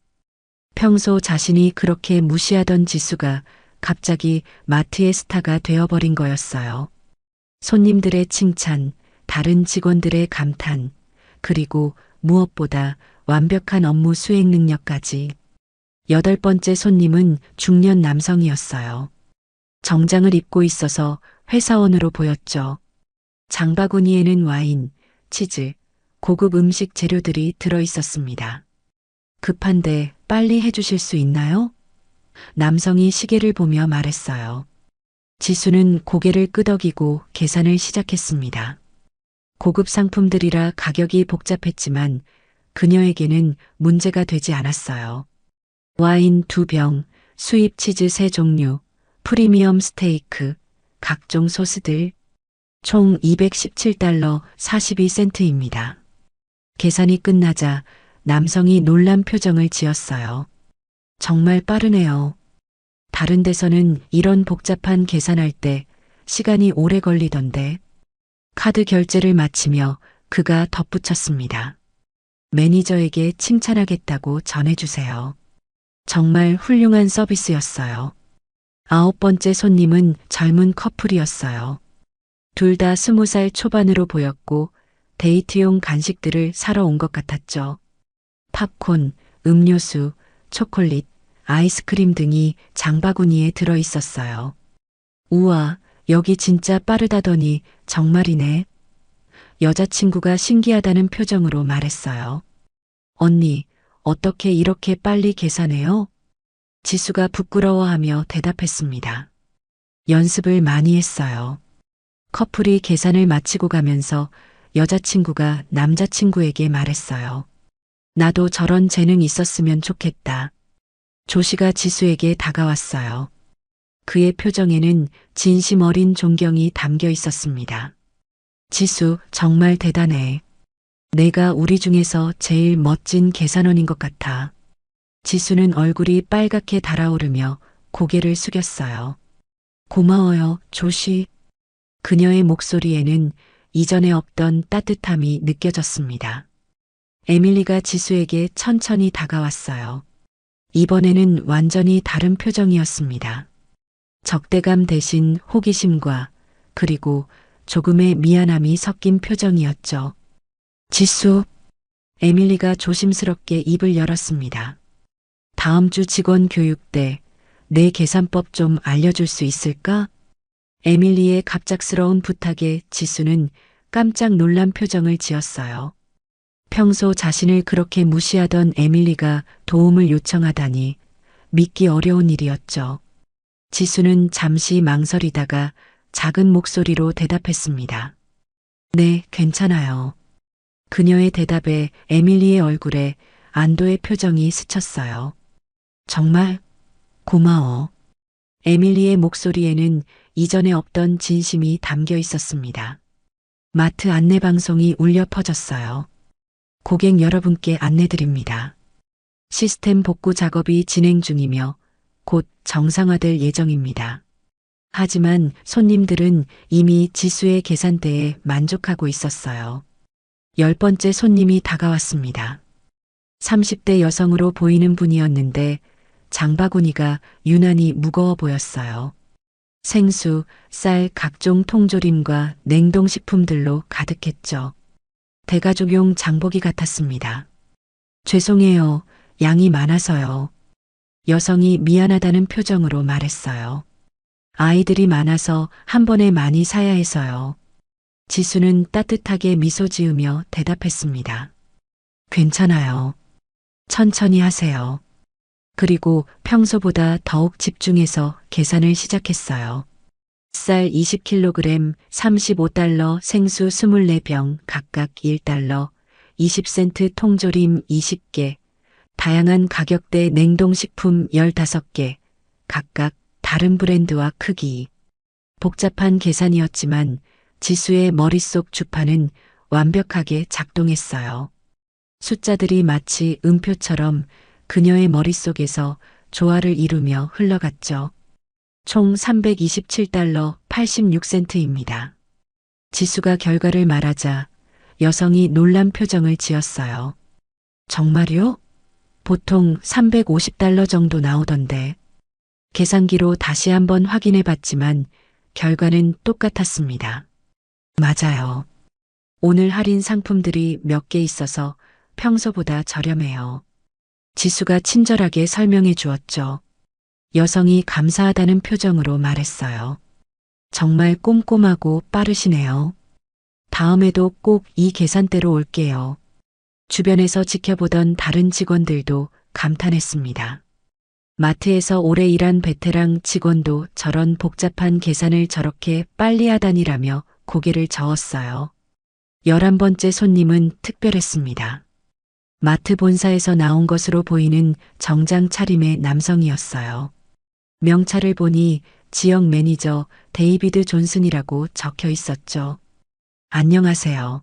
평소 자신이 그렇게 무시하던 지수가 갑자기 마트의 스타가 되어버린 거였어요. 손님들의 칭찬, 다른 직원들의 감탄, 그리고 무엇보다 완벽한 업무 수행 능력까지. 여덟 번째 손님은 중년 남성이었어요. 정장을 입고 있어서 회사원으로 보였죠. 장바구니에는 와인, 치즈, 고급 음식 재료들이 들어 있었습니다. 급한데 빨리 해주실 수 있나요? 남성이 시계를 보며 말했어요. 지수는 고개를 끄덕이고 계산을 시작했습니다. 고급 상품들이라 가격이 복잡했지만 그녀에게는 문제가 되지 않았어요. 와인 2병, 수입 치즈 3종류, 프리미엄 스테이크, 각종 소스들, 총 217달러 42센트입니다. 계산이 끝나자 남성이 놀란 표정을 지었어요. 정말 빠르네요. 다른 데서는 이런 복잡한 계산할 때 시간이 오래 걸리던데. 카드 결제를 마치며 그가 덧붙였습니다. 매니저에게 칭찬하겠다고 전해주세요. 정말 훌륭한 서비스였어요. 아홉 번째 손님은 젊은 커플이었어요. 둘 다 20살 초반으로 보였고 데이트용 간식들을 사러 온 것 같았죠. 팝콘, 음료수, 초콜릿, 아이스크림 등이 장바구니에 들어 있었어요. 우와, 여기 진짜 빠르다더니 정말이네. 여자친구가 신기하다는 표정으로 말했어요. 언니, 어떻게 이렇게 빨리 계산해요? 지수가 부끄러워하며 대답했습니다. 연습을 많이 했어요. 커플이 계산을 마치고 가면서 여자친구가 남자친구에게 말했어요. 나도 저런 재능 있었으면 좋겠다. 조시가 지수에게 다가왔어요. 그의 표정에는 진심 어린 존경이 담겨 있었습니다. 지수, 정말 대단해. 내가 우리 중에서 제일 멋진 계산원인 것 같아. 지수는 얼굴이 빨갛게 달아오르며 고개를 숙였어요. 고마워요, 조시. 그녀의 목소리에는 이전에 없던 따뜻함이 느껴졌습니다. 에밀리가 지수에게 천천히 다가왔어요. 이번에는 완전히 다른 표정이었습니다. 적대감 대신 호기심과 그리고 조금의 미안함이 섞인 표정이었죠. 지수, 에밀리가 조심스럽게 입을 열었습니다. 다음 주 직원 교육 때 내 계산법 좀 알려줄 수 있을까? 에밀리의 갑작스러운 부탁에 지수는 깜짝 놀란 표정을 지었어요. 평소 자신을 그렇게 무시하던 에밀리가 도움을 요청하다니 믿기 어려운 일이었죠. 지수는 잠시 망설이다가 작은 목소리로 대답했습니다. 네, 괜찮아요. 그녀의 대답에 에밀리의 얼굴에 안도의 표정이 스쳤어요. 정말 고마워. 에밀리의 목소리에는 이전에 없던 진심이 담겨 있었습니다. 마트 안내방송이 울려 퍼졌어요. 고객 여러분께 안내드립니다. 시스템 복구 작업이 진행 중이며 곧 정상화될 예정입니다. 하지만 손님들은 이미 지수의 계산대에 만족하고 있었어요. 10번째 손님이 다가왔습니다. 30대 여성으로 보이는 분이었는데 장바구니가 유난히 무거워 보였어요. 생수, 쌀, 각종 통조림과 냉동식품들로 가득했죠. 대가족용 장보기 같았습니다. 죄송해요. 양이 많아서요. 여성이 미안하다는 표정으로 말했어요. 아이들이 많아서 한 번에 많이 사야 해서요. 지수는 따뜻하게 미소 지으며 대답했습니다. 괜찮아요. 천천히 하세요. 그리고 평소보다 더욱 집중해서 계산을 시작했어요. 쌀 20kg, 35달러, 생수 24병, 각각 1달러, 20센트 통조림 20개, 다양한 가격대 냉동식품 15개, 각각 다른 브랜드와 크기. 복잡한 계산이었지만 지수의 머릿속 주판은 완벽하게 작동했어요. 숫자들이 마치 음표처럼 그녀의 머릿속에서 조화를 이루며 흘러갔죠. 총 327달러 86센트입니다. 지수가 결과를 말하자 여성이 놀란 표정을 지었어요. 정말요? 보통 350달러 정도 나오던데. 계산기로 다시 한번 확인해 봤지만 결과는 똑같았습니다. 맞아요. 오늘 할인 상품들이 몇 개 있어서 평소보다 저렴해요. 지수가 친절하게 설명해 주었죠. 여성이 감사하다는 표정으로 말했어요. 정말 꼼꼼하고 빠르시네요. 다음에도 꼭 이 계산대로 올게요. 주변에서 지켜보던 다른 직원들도 감탄했습니다. 마트에서 오래 일한 베테랑 직원도 저런 복잡한 계산을 저렇게 빨리 하다니라며 고개를 저었어요. 11번째 손님은 특별했습니다. 마트 본사에서 나온 것으로 보이는 정장 차림의 남성이었어요. 명찰을 보니 지역 매니저 데이비드 존슨이라고 적혀 있었죠. 안녕하세요.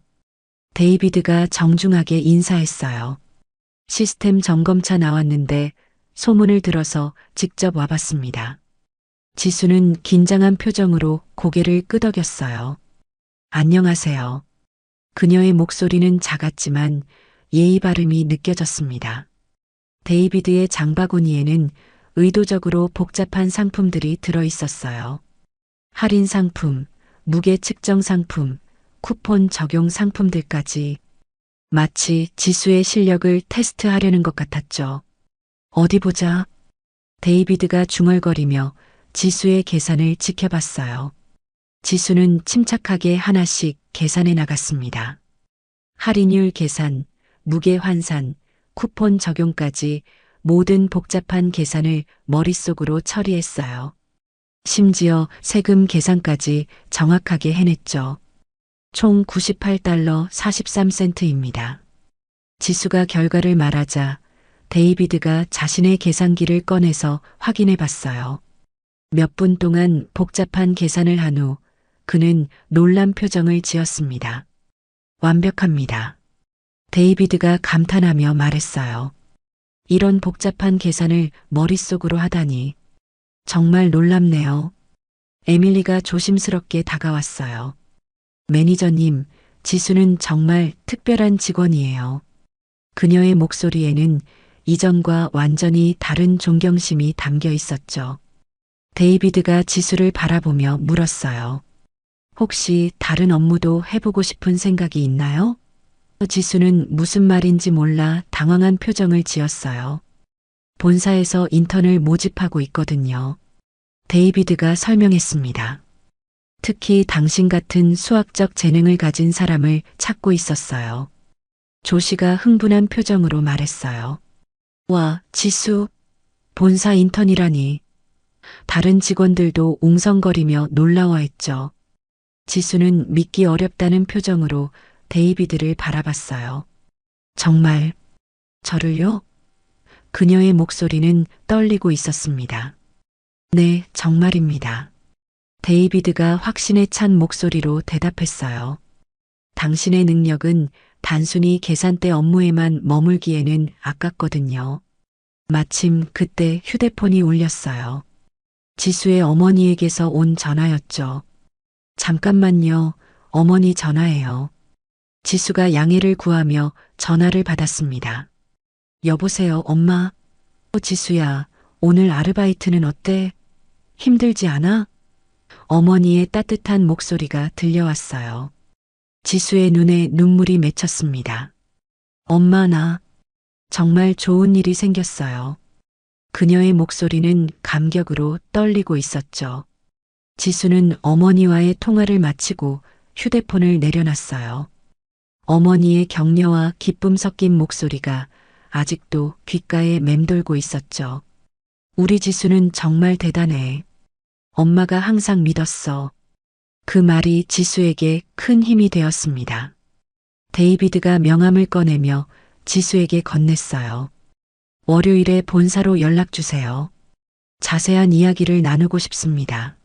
데이비드가 정중하게 인사했어요. 시스템 점검차 나왔는데 소문을 들어서 직접 와봤습니다. 지수는 긴장한 표정으로 고개를 끄덕였어요. 안녕하세요. 그녀의 목소리는 작았지만 예의 바름이 느껴졌습니다. 데이비드의 장바구니에는 의도적으로 복잡한 상품들이 들어 있었어요. 할인 상품, 무게 측정 상품, 쿠폰 적용 상품들까지. 마치 지수의 실력을 테스트하려는 것 같았죠. 어디 보자. 데이비드가 중얼거리며 지수의 계산을 지켜봤어요. 지수는 침착하게 하나씩 계산해 나갔습니다. 할인율 계산, 무게 환산, 쿠폰 적용까지 모든 복잡한 계산을 머릿속으로 처리했어요. 심지어 세금 계산까지 정확하게 해냈죠. 총 98달러 43센트입니다. 지수가 결과를 말하자 데이비드가 자신의 계산기를 꺼내서 확인해 봤어요. 몇 분 동안 복잡한 계산을 한 후 그는 놀란 표정을 지었습니다. 완벽합니다. 데이비드가 감탄하며 말했어요. 이런 복잡한 계산을 머릿속으로 하다니. 정말 놀랍네요. 에밀리가 조심스럽게 다가왔어요. 매니저님, 지수는 정말 특별한 직원이에요. 그녀의 목소리에는 이전과 완전히 다른 존경심이 담겨 있었죠. 데이비드가 지수를 바라보며 물었어요. 혹시 다른 업무도 해보고 싶은 생각이 있나요? 지수는 무슨 말인지 몰라 당황한 표정을 지었어요. 본사에서 인턴을 모집하고 있거든요. 데이비드가 설명했습니다. 특히 당신 같은 수학적 재능을 가진 사람을 찾고 있었어요. 조 씨가 흥분한 표정으로 말했어요. 와, 지수, 본사 인턴이라니. 다른 직원들도 웅성거리며 놀라워했죠. 지수는 믿기 어렵다는 표정으로 데이비드를 바라봤어요. 정말, 저를요? 그녀의 목소리는 떨리고 있었습니다. 네, 정말입니다. 데이비드가 확신에 찬 목소리로 대답했어요. 당신의 능력은 단순히 계산대 업무에만 머물기에는 아깝거든요. 마침 그때 휴대폰이 울렸어요. 지수의 어머니에게서 온 전화였죠. 잠깐만요, 어머니 전화예요. 지수가 양해를 구하며 전화를 받았습니다. 여보세요, 엄마? 지수야, 오늘 아르바이트는 어때? 힘들지 않아? 어머니의 따뜻한 목소리가 들려왔어요. 지수의 눈에 눈물이 맺혔습니다. 엄마, 나 정말 좋은 일이 생겼어요. 그녀의 목소리는 감격으로 떨리고 있었죠. 지수는 어머니와의 통화를 마치고 휴대폰을 내려놨어요. 어머니의 격려와 기쁨 섞인 목소리가 아직도 귓가에 맴돌고 있었죠. 우리 지수는 정말 대단해. 엄마가 항상 믿었어. 그 말이 지수에게 큰 힘이 되었습니다. 데이비드가 명함을 꺼내며 지수에게 건넸어요. 월요일에 본사로 연락 주세요. 자세한 이야기를 나누고 싶습니다.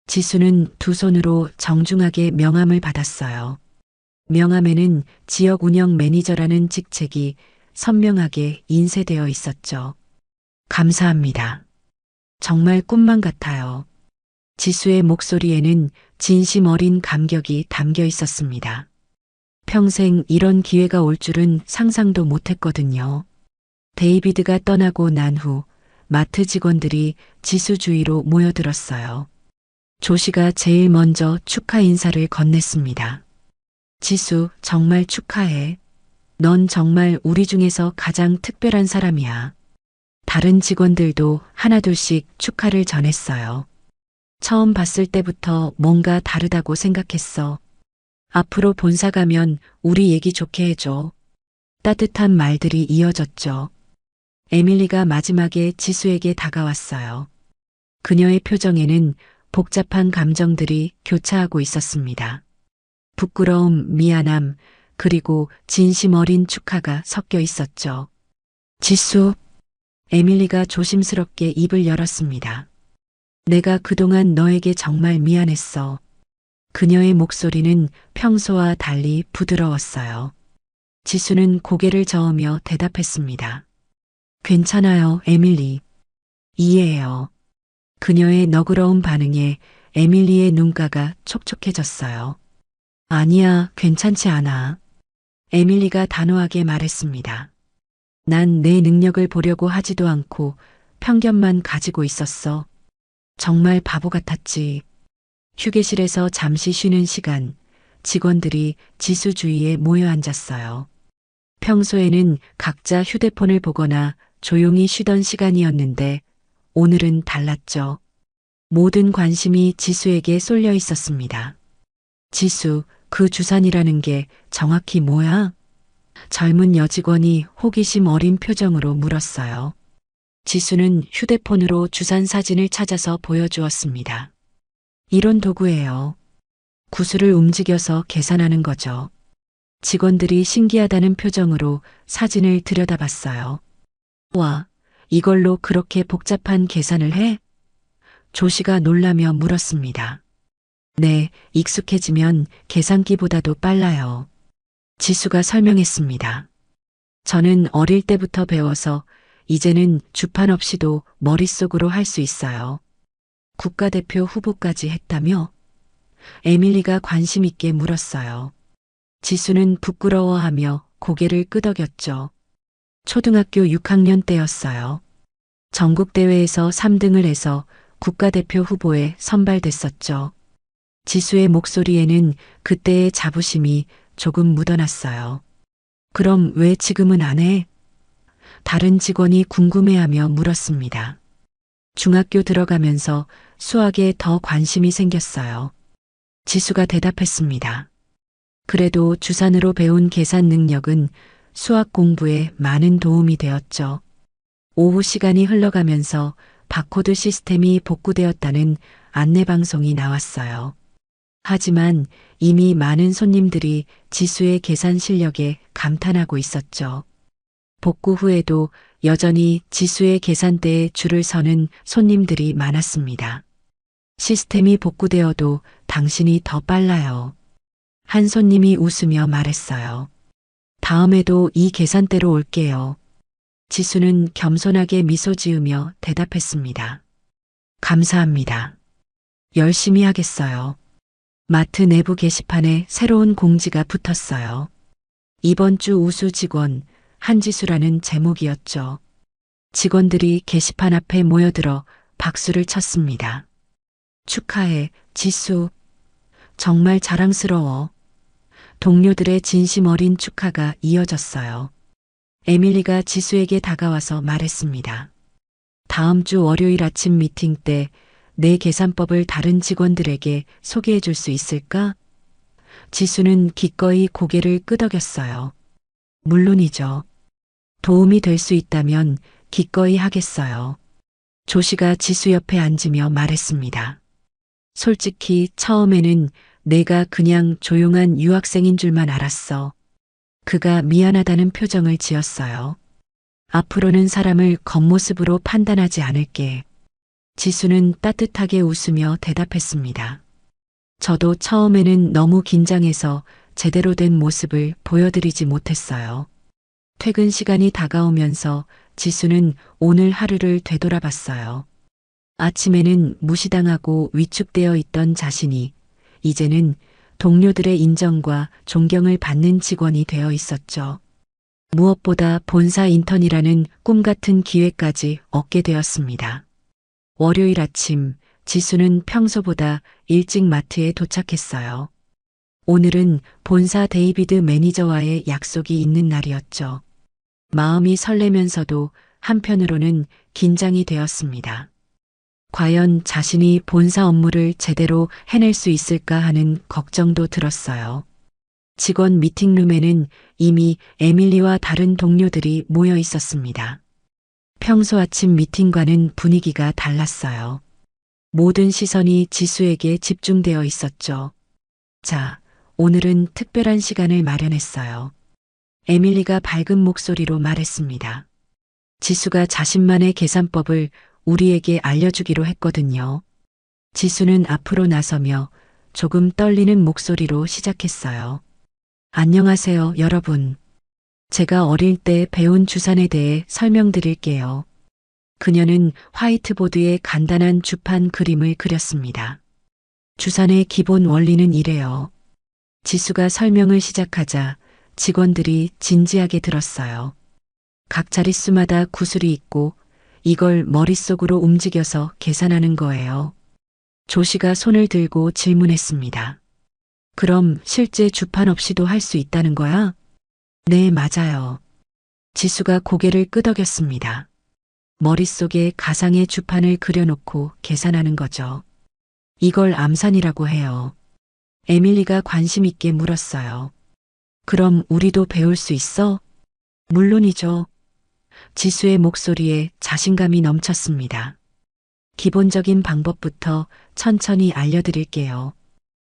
지수는 두 손으로 정중하게 명함을 받았어요. 명함에는 지역 운영 매니저라는 직책이 선명하게 인쇄되어 있었죠. 감사합니다. 정말 꿈만 같아요. 지수의 목소리에는 진심 어린 감격이 담겨 있었습니다. 평생 이런 기회가 올 줄은 상상도 못했거든요. 데이비드가 떠나고 난 후 마트 직원들이 지수 주위로 모여들었어요. 조 씨가 제일 먼저 축하 인사를 건넸습니다. 지수, 정말 축하해. 넌 정말 우리 중에서 가장 특별한 사람이야. 다른 직원들도 하나둘씩 축하를 전했어요. 처음 봤을 때부터 뭔가 다르다고 생각했어. 앞으로 본사 가면 우리 얘기 좋게 해줘. 따뜻한 말들이 이어졌죠. 에밀리가 마지막에 지수에게 다가왔어요. 그녀의 표정에는 복잡한 감정들이 교차하고 있었습니다. 부끄러움, 미안함, 그리고 진심 어린 축하가 섞여 있었죠. 지수, 에밀리가 조심스럽게 입을 열었습니다. 내가 그동안 너에게 정말 미안했어. 그녀의 목소리는 평소와 달리 부드러웠어요. 지수는 고개를 저으며 대답했습니다. 괜찮아요, 에밀리. 이해해요. 그녀의 너그러운 반응에 에밀리의 눈가가 촉촉해졌어요. 아니야, 괜찮지 않아. 에밀리가 단호하게 말했습니다. 난 내 능력을 보려고 하지도 않고 편견만 가지고 있었어. 정말 바보 같았지. 휴게실에서 잠시 쉬는 시간, 직원들이 지수 주위에 모여 앉았어요. 평소에는 각자 휴대폰을 보거나 조용히 쉬던 시간이었는데 오늘은 달랐죠. 모든 관심이 지수에게 쏠려 있었습니다. 지수, 그 주산이라는 게 정확히 뭐야? 젊은 여직원이 호기심 어린 표정으로 물었어요. 지수는 휴대폰으로 주산 사진을 찾아서 보여주었습니다. 이런 도구예요. 구슬을 움직여서 계산하는 거죠. 직원들이 신기하다는 표정으로 사진을 들여다봤어요. 와, 이걸로 그렇게 복잡한 계산을 해? 조 씨가 놀라며 물었습니다. 네, 익숙해지면 계산기보다도 빨라요. 지수가 설명했습니다. 저는 어릴 때부터 배워서 이제는 주판 없이도 머릿속으로 할 수 있어요. 국가대표 후보까지 했다며? 에밀리가 관심 있게 물었어요. 지수는 부끄러워하며 고개를 끄덕였죠. 초등학교 6학년 때였어요. 전국대회에서 3등을 해서 국가대표 후보에 선발됐었죠. 지수의 목소리에는 그때의 자부심이 조금 묻어났어요. 그럼 왜 지금은 안 해? 다른 직원이 궁금해하며 물었습니다. 중학교 들어가면서 수학에 더 관심이 생겼어요. 지수가 대답했습니다. 그래도 주산으로 배운 계산 능력은 수학 공부에 많은 도움이 되었죠. 오후 시간이 흘러가면서 바코드 시스템이 복구되었다는 안내방송이 나왔어요. 하지만 이미 많은 손님들이 지수의 계산 실력에 감탄하고 있었죠. 복구 후에도 여전히 지수의 계산대에 줄을 서는 손님들이 많았습니다. 시스템이 복구되어도 당신이 더 빨라요. 한 손님이 웃으며 말했어요. 다음에도 이 계산대로 올게요. 지수는 겸손하게 미소 지으며 대답했습니다. 감사합니다. 열심히 하겠어요. 마트 내부 게시판에 새로운 공지가 붙었어요. 이번 주 우수 직원 한지수라는 제목이었죠. 직원들이 게시판 앞에 모여들어 박수를 쳤습니다. 축하해, 지수. 정말 자랑스러워. 동료들의 진심 어린 축하가 이어졌어요. 에밀리가 지수에게 다가와서 말했습니다. 다음 주 월요일 아침 미팅 때 내 계산법을 다른 직원들에게 소개해 줄 수 있을까? 지수는 기꺼이 고개를 끄덕였어요. 물론이죠. 도움이 될 수 있다면 기꺼이 하겠어요. 조씨가 지수 옆에 앉으며 말했습니다. 솔직히 처음에는 내가 그냥 조용한 유학생인 줄만 알았어. 그가 미안하다는 표정을 지었어요. 앞으로는 사람을 겉모습으로 판단하지 않을게. 지수는 따뜻하게 웃으며 대답했습니다. 저도 처음에는 너무 긴장해서 제대로 된 모습을 보여드리지 못했어요. 퇴근 시간이 다가오면서 지수는 오늘 하루를 되돌아봤어요. 아침에는 무시당하고 위축되어 있던 자신이 이제는 동료들의 인정과 존경을 받는 직원이 되어 있었죠. 무엇보다 본사 인턴이라는 꿈 같은 기회까지 얻게 되었습니다. 월요일 아침 지수는 평소보다 일찍 마트에 도착했어요. 오늘은 본사 데이비드 매니저와의 약속이 있는 날이었죠. 마음이 설레면서도 한편으로는 긴장이 되었습니다. 과연 자신이 본사 업무를 제대로 해낼 수 있을까 하는 걱정도 들었어요. 직원 미팅룸에는 이미 에밀리와 다른 동료들이 모여 있었습니다. 평소 아침 미팅과는 분위기가 달랐어요. 모든 시선이 지수에게 집중되어 있었죠. 자, 오늘은 특별한 시간을 마련했어요. 에밀리가 밝은 목소리로 말했습니다. 지수가 자신만의 계산법을 우리에게 알려주기로 했거든요. 지수는 앞으로 나서며 조금 떨리는 목소리로 시작했어요. 안녕하세요, 여러분. 제가 어릴 때 배운 주산에 대해 설명드릴게요. 그녀는 화이트보드에 간단한 주판 그림을 그렸습니다. 주산의 기본 원리는 이래요. 지수가 설명을 시작하자 직원들이 진지하게 들었어요. 각 자릿수마다 구슬이 있고 이걸 머릿속으로 움직여서 계산하는 거예요. 조씨가 손을 들고 질문했습니다. 그럼 실제 주판 없이도 할 수 있다는 거야? 네, 맞아요. 지수가 고개를 끄덕였습니다. 머릿속에 가상의 주판을 그려놓고 계산하는 거죠. 이걸 암산이라고 해요. 에밀리가 관심 있게 물었어요. 그럼 우리도 배울 수 있어? 물론이죠. 지수의 목소리에 자신감이 넘쳤습니다. 기본적인 방법부터 천천히 알려드릴게요.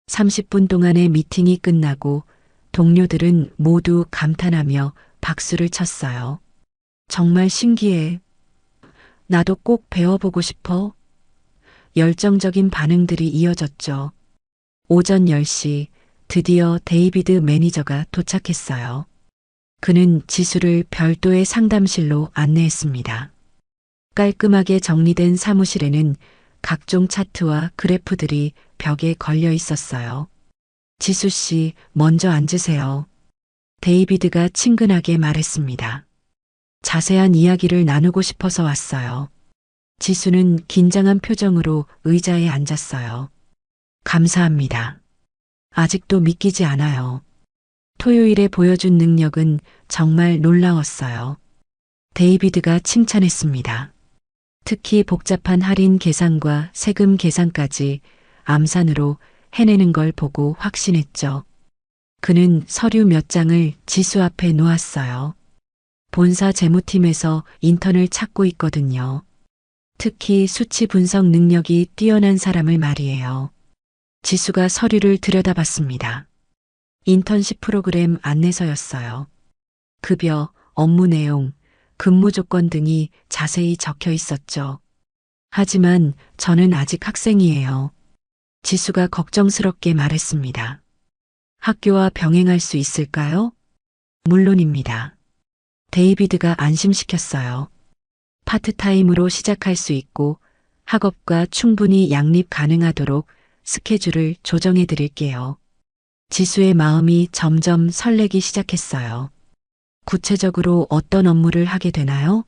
30분 동안의 미팅이 끝나고 동료들은 모두 감탄하며 박수를 쳤어요. 정말 신기해. 나도 꼭 배워보고 싶어. 열정적인 반응들이 이어졌죠. 오전 10시 드디어 데이비드 매니저가 도착했어요. 그는 지수를 별도의 상담실로 안내했습니다. 깔끔하게 정리된 사무실에는 각종 차트와 그래프들이 벽에 걸려 있었어요. 지수 씨, 먼저 앉으세요. 데이비드가 친근하게 말했습니다. 자세한 이야기를 나누고 싶어서 왔어요. 지수는 긴장한 표정으로 의자에 앉았어요. 감사합니다. 아직도 믿기지 않아요. 토요일에 보여준 능력은 정말 놀라웠어요. 데이비드가 칭찬했습니다. 특히 복잡한 할인 계산과 세금 계산까지 암산으로 해내는 걸 보고 확신했죠. 그는 서류 몇 장을 지수 앞에 놓았어요. 본사 재무팀에서 인턴을 찾고 있거든요. 특히 수치 분석 능력이 뛰어난 사람을 말이에요. 지수가 서류를 들여다봤습니다. 인턴십 프로그램 안내서였어요. 급여, 업무 내용, 근무 조건 등이 자세히 적혀 있었죠. 하지만 저는 아직 학생이에요. 지수가 걱정스럽게 말했습니다. 학교와 병행할 수 있을까요? 물론입니다. 데이비드가 안심시켰어요. 파트타임으로 시작할 수 있고 학업과 충분히 양립 가능하도록 스케줄을 조정해 드릴게요. 지수의 마음이 점점 설레기 시작했어요. 구체적으로 어떤 업무를 하게 되나요?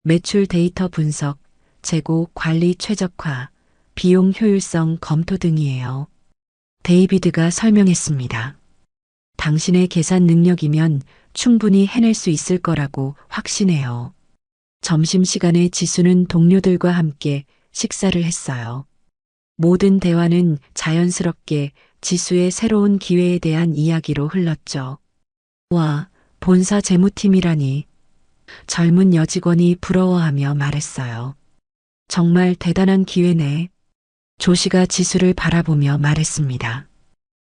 매출 데이터 분석, 재고 관리 최적화, 비용 효율성 검토 등이에요. 데이비드가 설명했습니다. 당신의 계산 능력이면 충분히 해낼 수 있을 거라고 확신해요. 점심시간에 지수는 동료들과 함께 식사를 했어요. 모든 대화는 자연스럽게 지수의 새로운 기회에 대한 이야기로 흘렀죠. 와, 본사 재무팀이라니. 젊은 여직원이 부러워하며 말했어요. 정말 대단한 기회네. 조씨가 지수를 바라보며 말했습니다.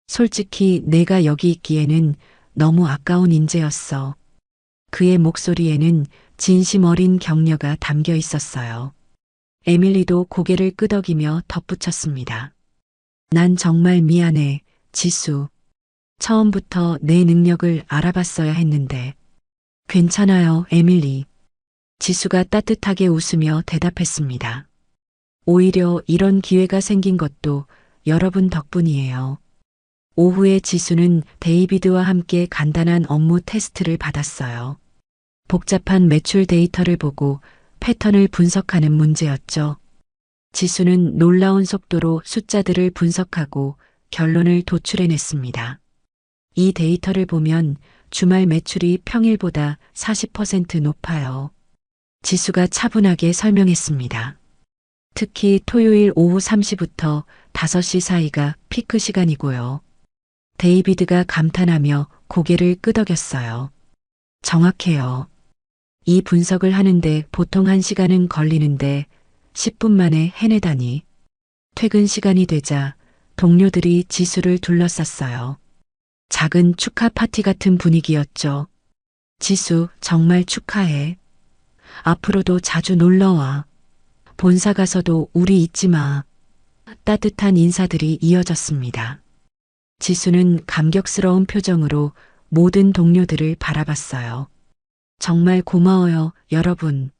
솔직히 내가 여기 있기에는 너무 아까운 인재였어. 그의 목소리에는 진심 어린 격려가 담겨 있었어요. 에밀리도 고개를 끄덕이며 덧붙였습니다. 난 정말 미안해, 지수. 처음부터 내 능력을 알아봤어야 했는데. 괜찮아요, 에밀리. 지수가 따뜻하게 웃으며 대답했습니다. 오히려 이런 기회가 생긴 것도 여러분 덕분이에요. 오후에 지수는 데이비드와 함께 간단한 업무 테스트를 받았어요. 복잡한 매출 데이터를 보고 패턴을 분석하는 문제였죠. 지수는 놀라운 속도로 숫자들을 분석하고 결론을 도출해냈습니다. 이 데이터를 보면 주말 매출이 평일보다 40% 높아요. 지수가 차분하게 설명했습니다. 특히 토요일 오후 3시부터 5시 사이가 피크 시간이고요. 데이비드가 감탄하며 고개를 끄덕였어요. 정확해요. 이 분석을 하는데 보통 1시간은 걸리는데 10분 만에 해내다니. 퇴근 시간이 되자 동료들이 지수를 둘러쌌어요. 작은 축하 파티 같은 분위기였죠. 지수, 정말 축하해. 앞으로도 자주 놀러와. 본사 가서도 우리 잊지 마. 따뜻한 인사들이 이어졌습니다. 지수는 감격스러운 표정으로 모든 동료들을 바라봤어요. 정말 고마워요, 여러분.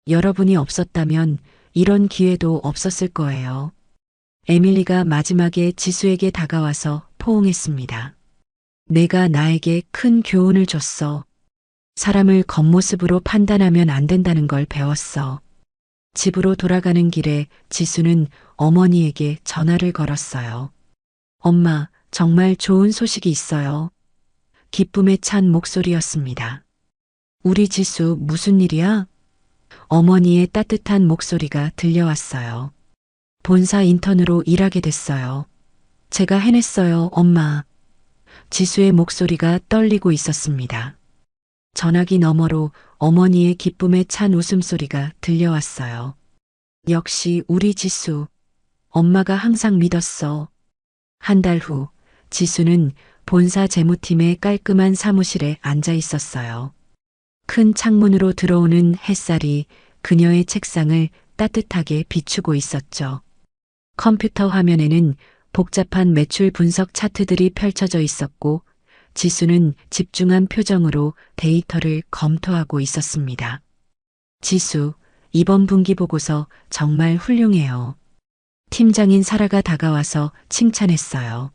여러분이 없었다면 이런 기회도 없었을 거예요. 에밀리가 마지막에 지수에게 다가와서 포옹했습니다. 내가 나에게 큰 교훈을 줬어. 사람을 겉모습으로 판단하면 안 된다는 걸 배웠어. 집으로 돌아가는 길에 지수는 어머니에게 전화를 걸었어요. 엄마, 정말 좋은 소식이 있어요. 기쁨에 찬 목소리였습니다. 우리 지수 무슨 일이야? 어머니의 따뜻한 목소리가 들려왔어요. 본사 인턴으로 일하게 됐어요. 제가 해냈어요, 엄마. 지수의 목소리가 떨리고 있었습니다. 전화기 너머로 어머니의 기쁨에 찬 웃음소리가 들려왔어요. 역시 우리 지수. 엄마가 항상 믿었어. 한 달 후, 지수는 본사 재무팀의 깔끔한 사무실에 앉아 있었어요. 큰 창문으로 들어오는 햇살이 그녀의 책상을 따뜻하게 비추고 있었죠. 컴퓨터 화면에는 복잡한 매출 분석 차트들이 펼쳐져 있었고 지수는 집중한 표정으로 데이터를 검토하고 있었습니다. 지수, 이번 분기 보고서 정말 훌륭해요. 팀장인 사라가 다가와서 칭찬했어요.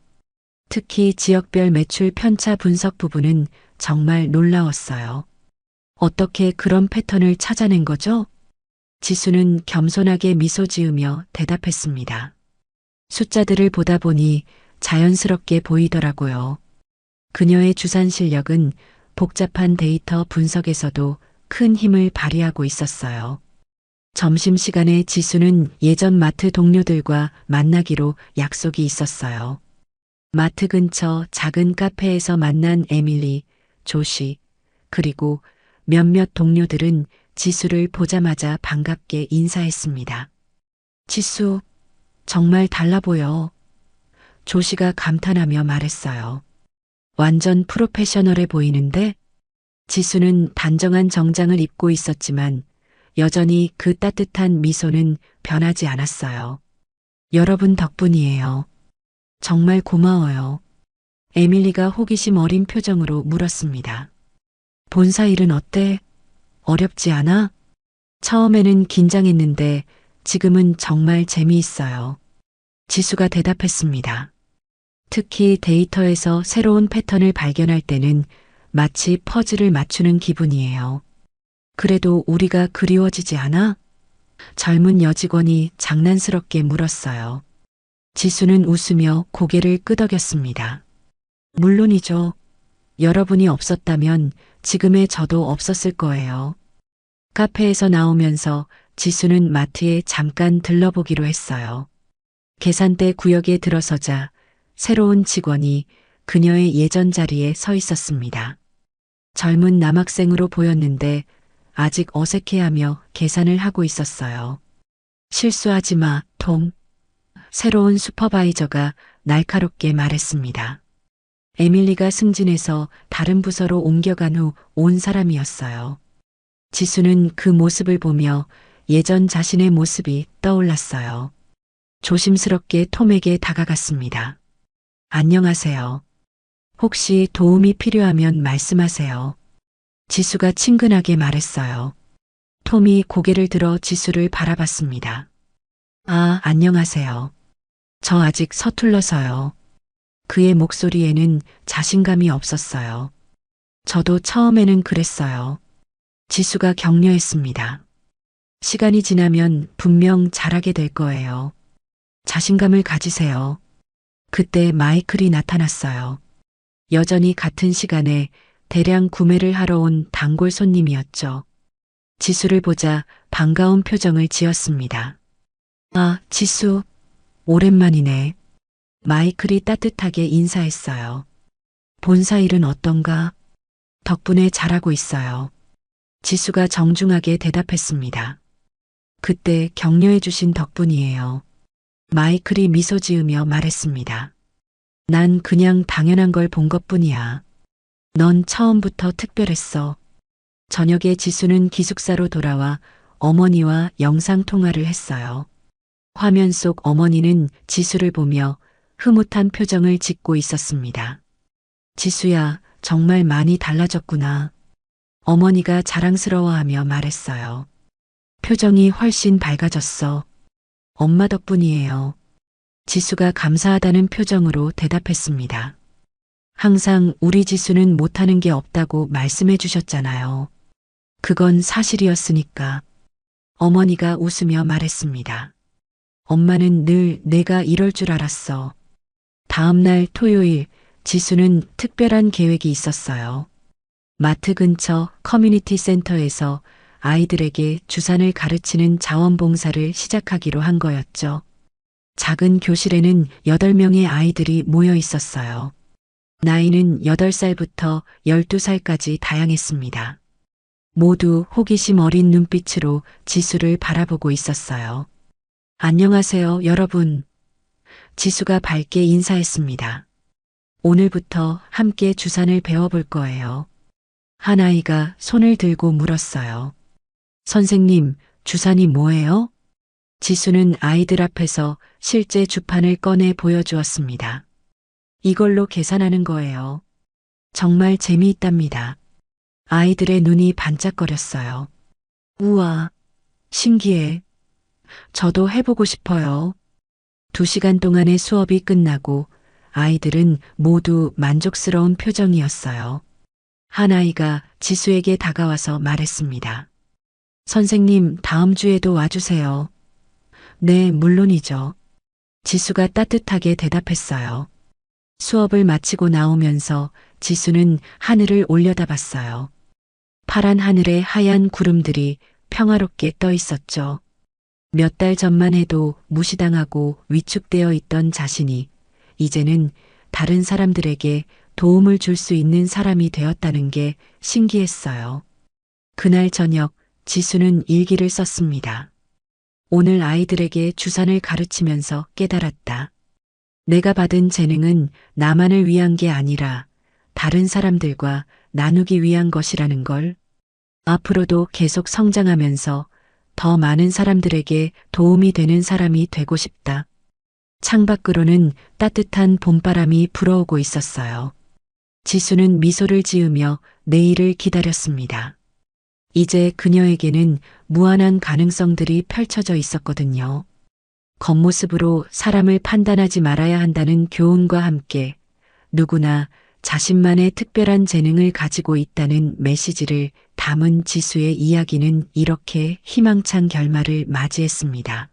특히 지역별 매출 편차 분석 부분은 정말 놀라웠어요. 어떻게 그런 패턴을 찾아낸 거죠? 지수는 겸손하게 미소 지으며 대답했습니다. 숫자들을 보다 보니 자연스럽게 보이더라고요. 그녀의 주산 실력은 복잡한 데이터 분석에서도 큰 힘을 발휘하고 있었어요. 점심시간에 지수는 예전 마트 동료들과 만나기로 약속이 있었어요. 마트 근처 작은 카페에서 만난 에밀리, 조시, 그리고 몇몇 동료들은 지수를 보자마자 반갑게 인사했습니다. 지수, 정말 달라 보여. 조시가 감탄하며 말했어요. 완전 프로페셔널해 보이는데? 지수는 단정한 정장을 입고 있었지만 여전히 그 따뜻한 미소는 변하지 않았어요. 여러분 덕분이에요. 정말 고마워요. 에밀리가 호기심 어린 표정으로 물었습니다. 본사 일은 어때? 어렵지 않아? 처음에는 긴장했는데 지금은 정말 재미있어요. 지수가 대답했습니다. 특히 데이터에서 새로운 패턴을 발견할 때는 마치 퍼즐을 맞추는 기분이에요. 그래도 우리가 그리워지지 않아? 젊은 여직원이 장난스럽게 물었어요. 지수는 웃으며 고개를 끄덕였습니다. 물론이죠. 여러분이 없었다면 지금의 저도 없었을 거예요. 카페에서 나오면서 지수는 마트에 잠깐 들러보기로 했어요. 계산대 구역에 들어서자 새로운 직원이 그녀의 예전 자리에 서 있었습니다. 젊은 남학생으로 보였는데 아직 어색해하며 계산을 하고 있었어요. 실수하지 마, 톰. 새로운 슈퍼바이저가 날카롭게 말했습니다. 에밀리가 승진해서 다른 부서로 옮겨간 후 온 사람이었어요. 지수는 그 모습을 보며 예전 자신의 모습이 떠올랐어요. 조심스럽게 톰에게 다가갔습니다. 안녕하세요. 혹시 도움이 필요하면 말씀하세요. 지수가 친근하게 말했어요. 톰이 고개를 들어 지수를 바라봤습니다. 아, 안녕하세요. 저 아직 서툴러서요. 그의 목소리에는 자신감이 없었어요. 저도 처음에는 그랬어요. 지수가 격려했습니다. 시간이 지나면 분명 잘하게 될 거예요. 자신감을 가지세요. 그때 마이클이 나타났어요. 여전히 같은 시간에 대량 구매를 하러 온 단골 손님이었죠. 지수를 보자 반가운 표정을 지었습니다. 아, 지수, 오랜만이네. 마이클이 따뜻하게 인사했어요. 본사 일은 어떤가? 덕분에 잘하고 있어요. 지수가 정중하게 대답했습니다. 그때 격려해 주신 덕분이에요. 마이클이 미소 지으며 말했습니다. 난 그냥 당연한 걸 본 것뿐이야. 넌 처음부터 특별했어. 저녁에 지수는 기숙사로 돌아와 어머니와 영상 통화를 했어요. 화면 속 어머니는 지수를 보며 흐뭇한 표정을 짓고 있었습니다. 지수야, 정말 많이 달라졌구나. 어머니가 자랑스러워하며 말했어요. 표정이 훨씬 밝아졌어. 엄마 덕분이에요. 지수가 감사하다는 표정으로 대답했습니다. 항상 우리 지수는 못하는 게 없다고 말씀해 주셨잖아요. 그건 사실이었으니까. 어머니가 웃으며 말했습니다. 엄마는 늘 내가 이럴 줄 알았어. 다음 날 토요일, 지수는 특별한 계획이 있었어요. 마트 근처 커뮤니티 센터에서 아이들에게 주산을 가르치는 자원봉사를 시작하기로 한 거였죠. 작은 교실에는 8명의 아이들이 모여 있었어요. 나이는 8살부터 12살까지 다양했습니다. 모두 호기심 어린 눈빛으로 지수를 바라보고 있었어요. 안녕하세요, 여러분. 지수가 밝게 인사했습니다. 오늘부터 함께 주산을 배워볼 거예요. 한 아이가 손을 들고 물었어요. 선생님, 주산이 뭐예요? 지수는 아이들 앞에서 실제 주판을 꺼내 보여주었습니다. 이걸로 계산하는 거예요. 정말 재미있답니다. 아이들의 눈이 반짝거렸어요. 우와, 신기해. 저도 해보고 싶어요. 2시간 동안의 수업이 끝나고 아이들은 모두 만족스러운 표정이었어요. 한 아이가 지수에게 다가와서 말했습니다. 선생님, 다음 주에도 와주세요. 네, 물론이죠. 지수가 따뜻하게 대답했어요. 수업을 마치고 나오면서 지수는 하늘을 올려다봤어요. 파란 하늘에 하얀 구름들이 평화롭게 떠 있었죠. 몇 달 전만 해도 무시당하고 위축되어 있던 자신이 이제는 다른 사람들에게 도움을 줄 수 있는 사람이 되었다는 게 신기했어요. 그날 저녁 지수는 일기를 썼습니다. 오늘 아이들에게 주산을 가르치면서 깨달았다. 내가 받은 재능은 나만을 위한 게 아니라 다른 사람들과 나누기 위한 것이라는 걸. 앞으로도 계속 성장하면서 더 많은 사람들에게 도움이 되는 사람이 되고 싶다. 창밖으로는 따뜻한 봄바람이 불어오고 있었어요. 지수는 미소를 지으며 내일을 기다렸습니다. 이제 그녀에게는 무한한 가능성들이 펼쳐져 있었거든요. 겉모습으로 사람을 판단하지 말아야 한다는 교훈과 함께 누구나 자신만의 특별한 재능을 가지고 있다는 메시지를 담은 지수의 이야기는 이렇게 희망찬 결말을 맞이했습니다.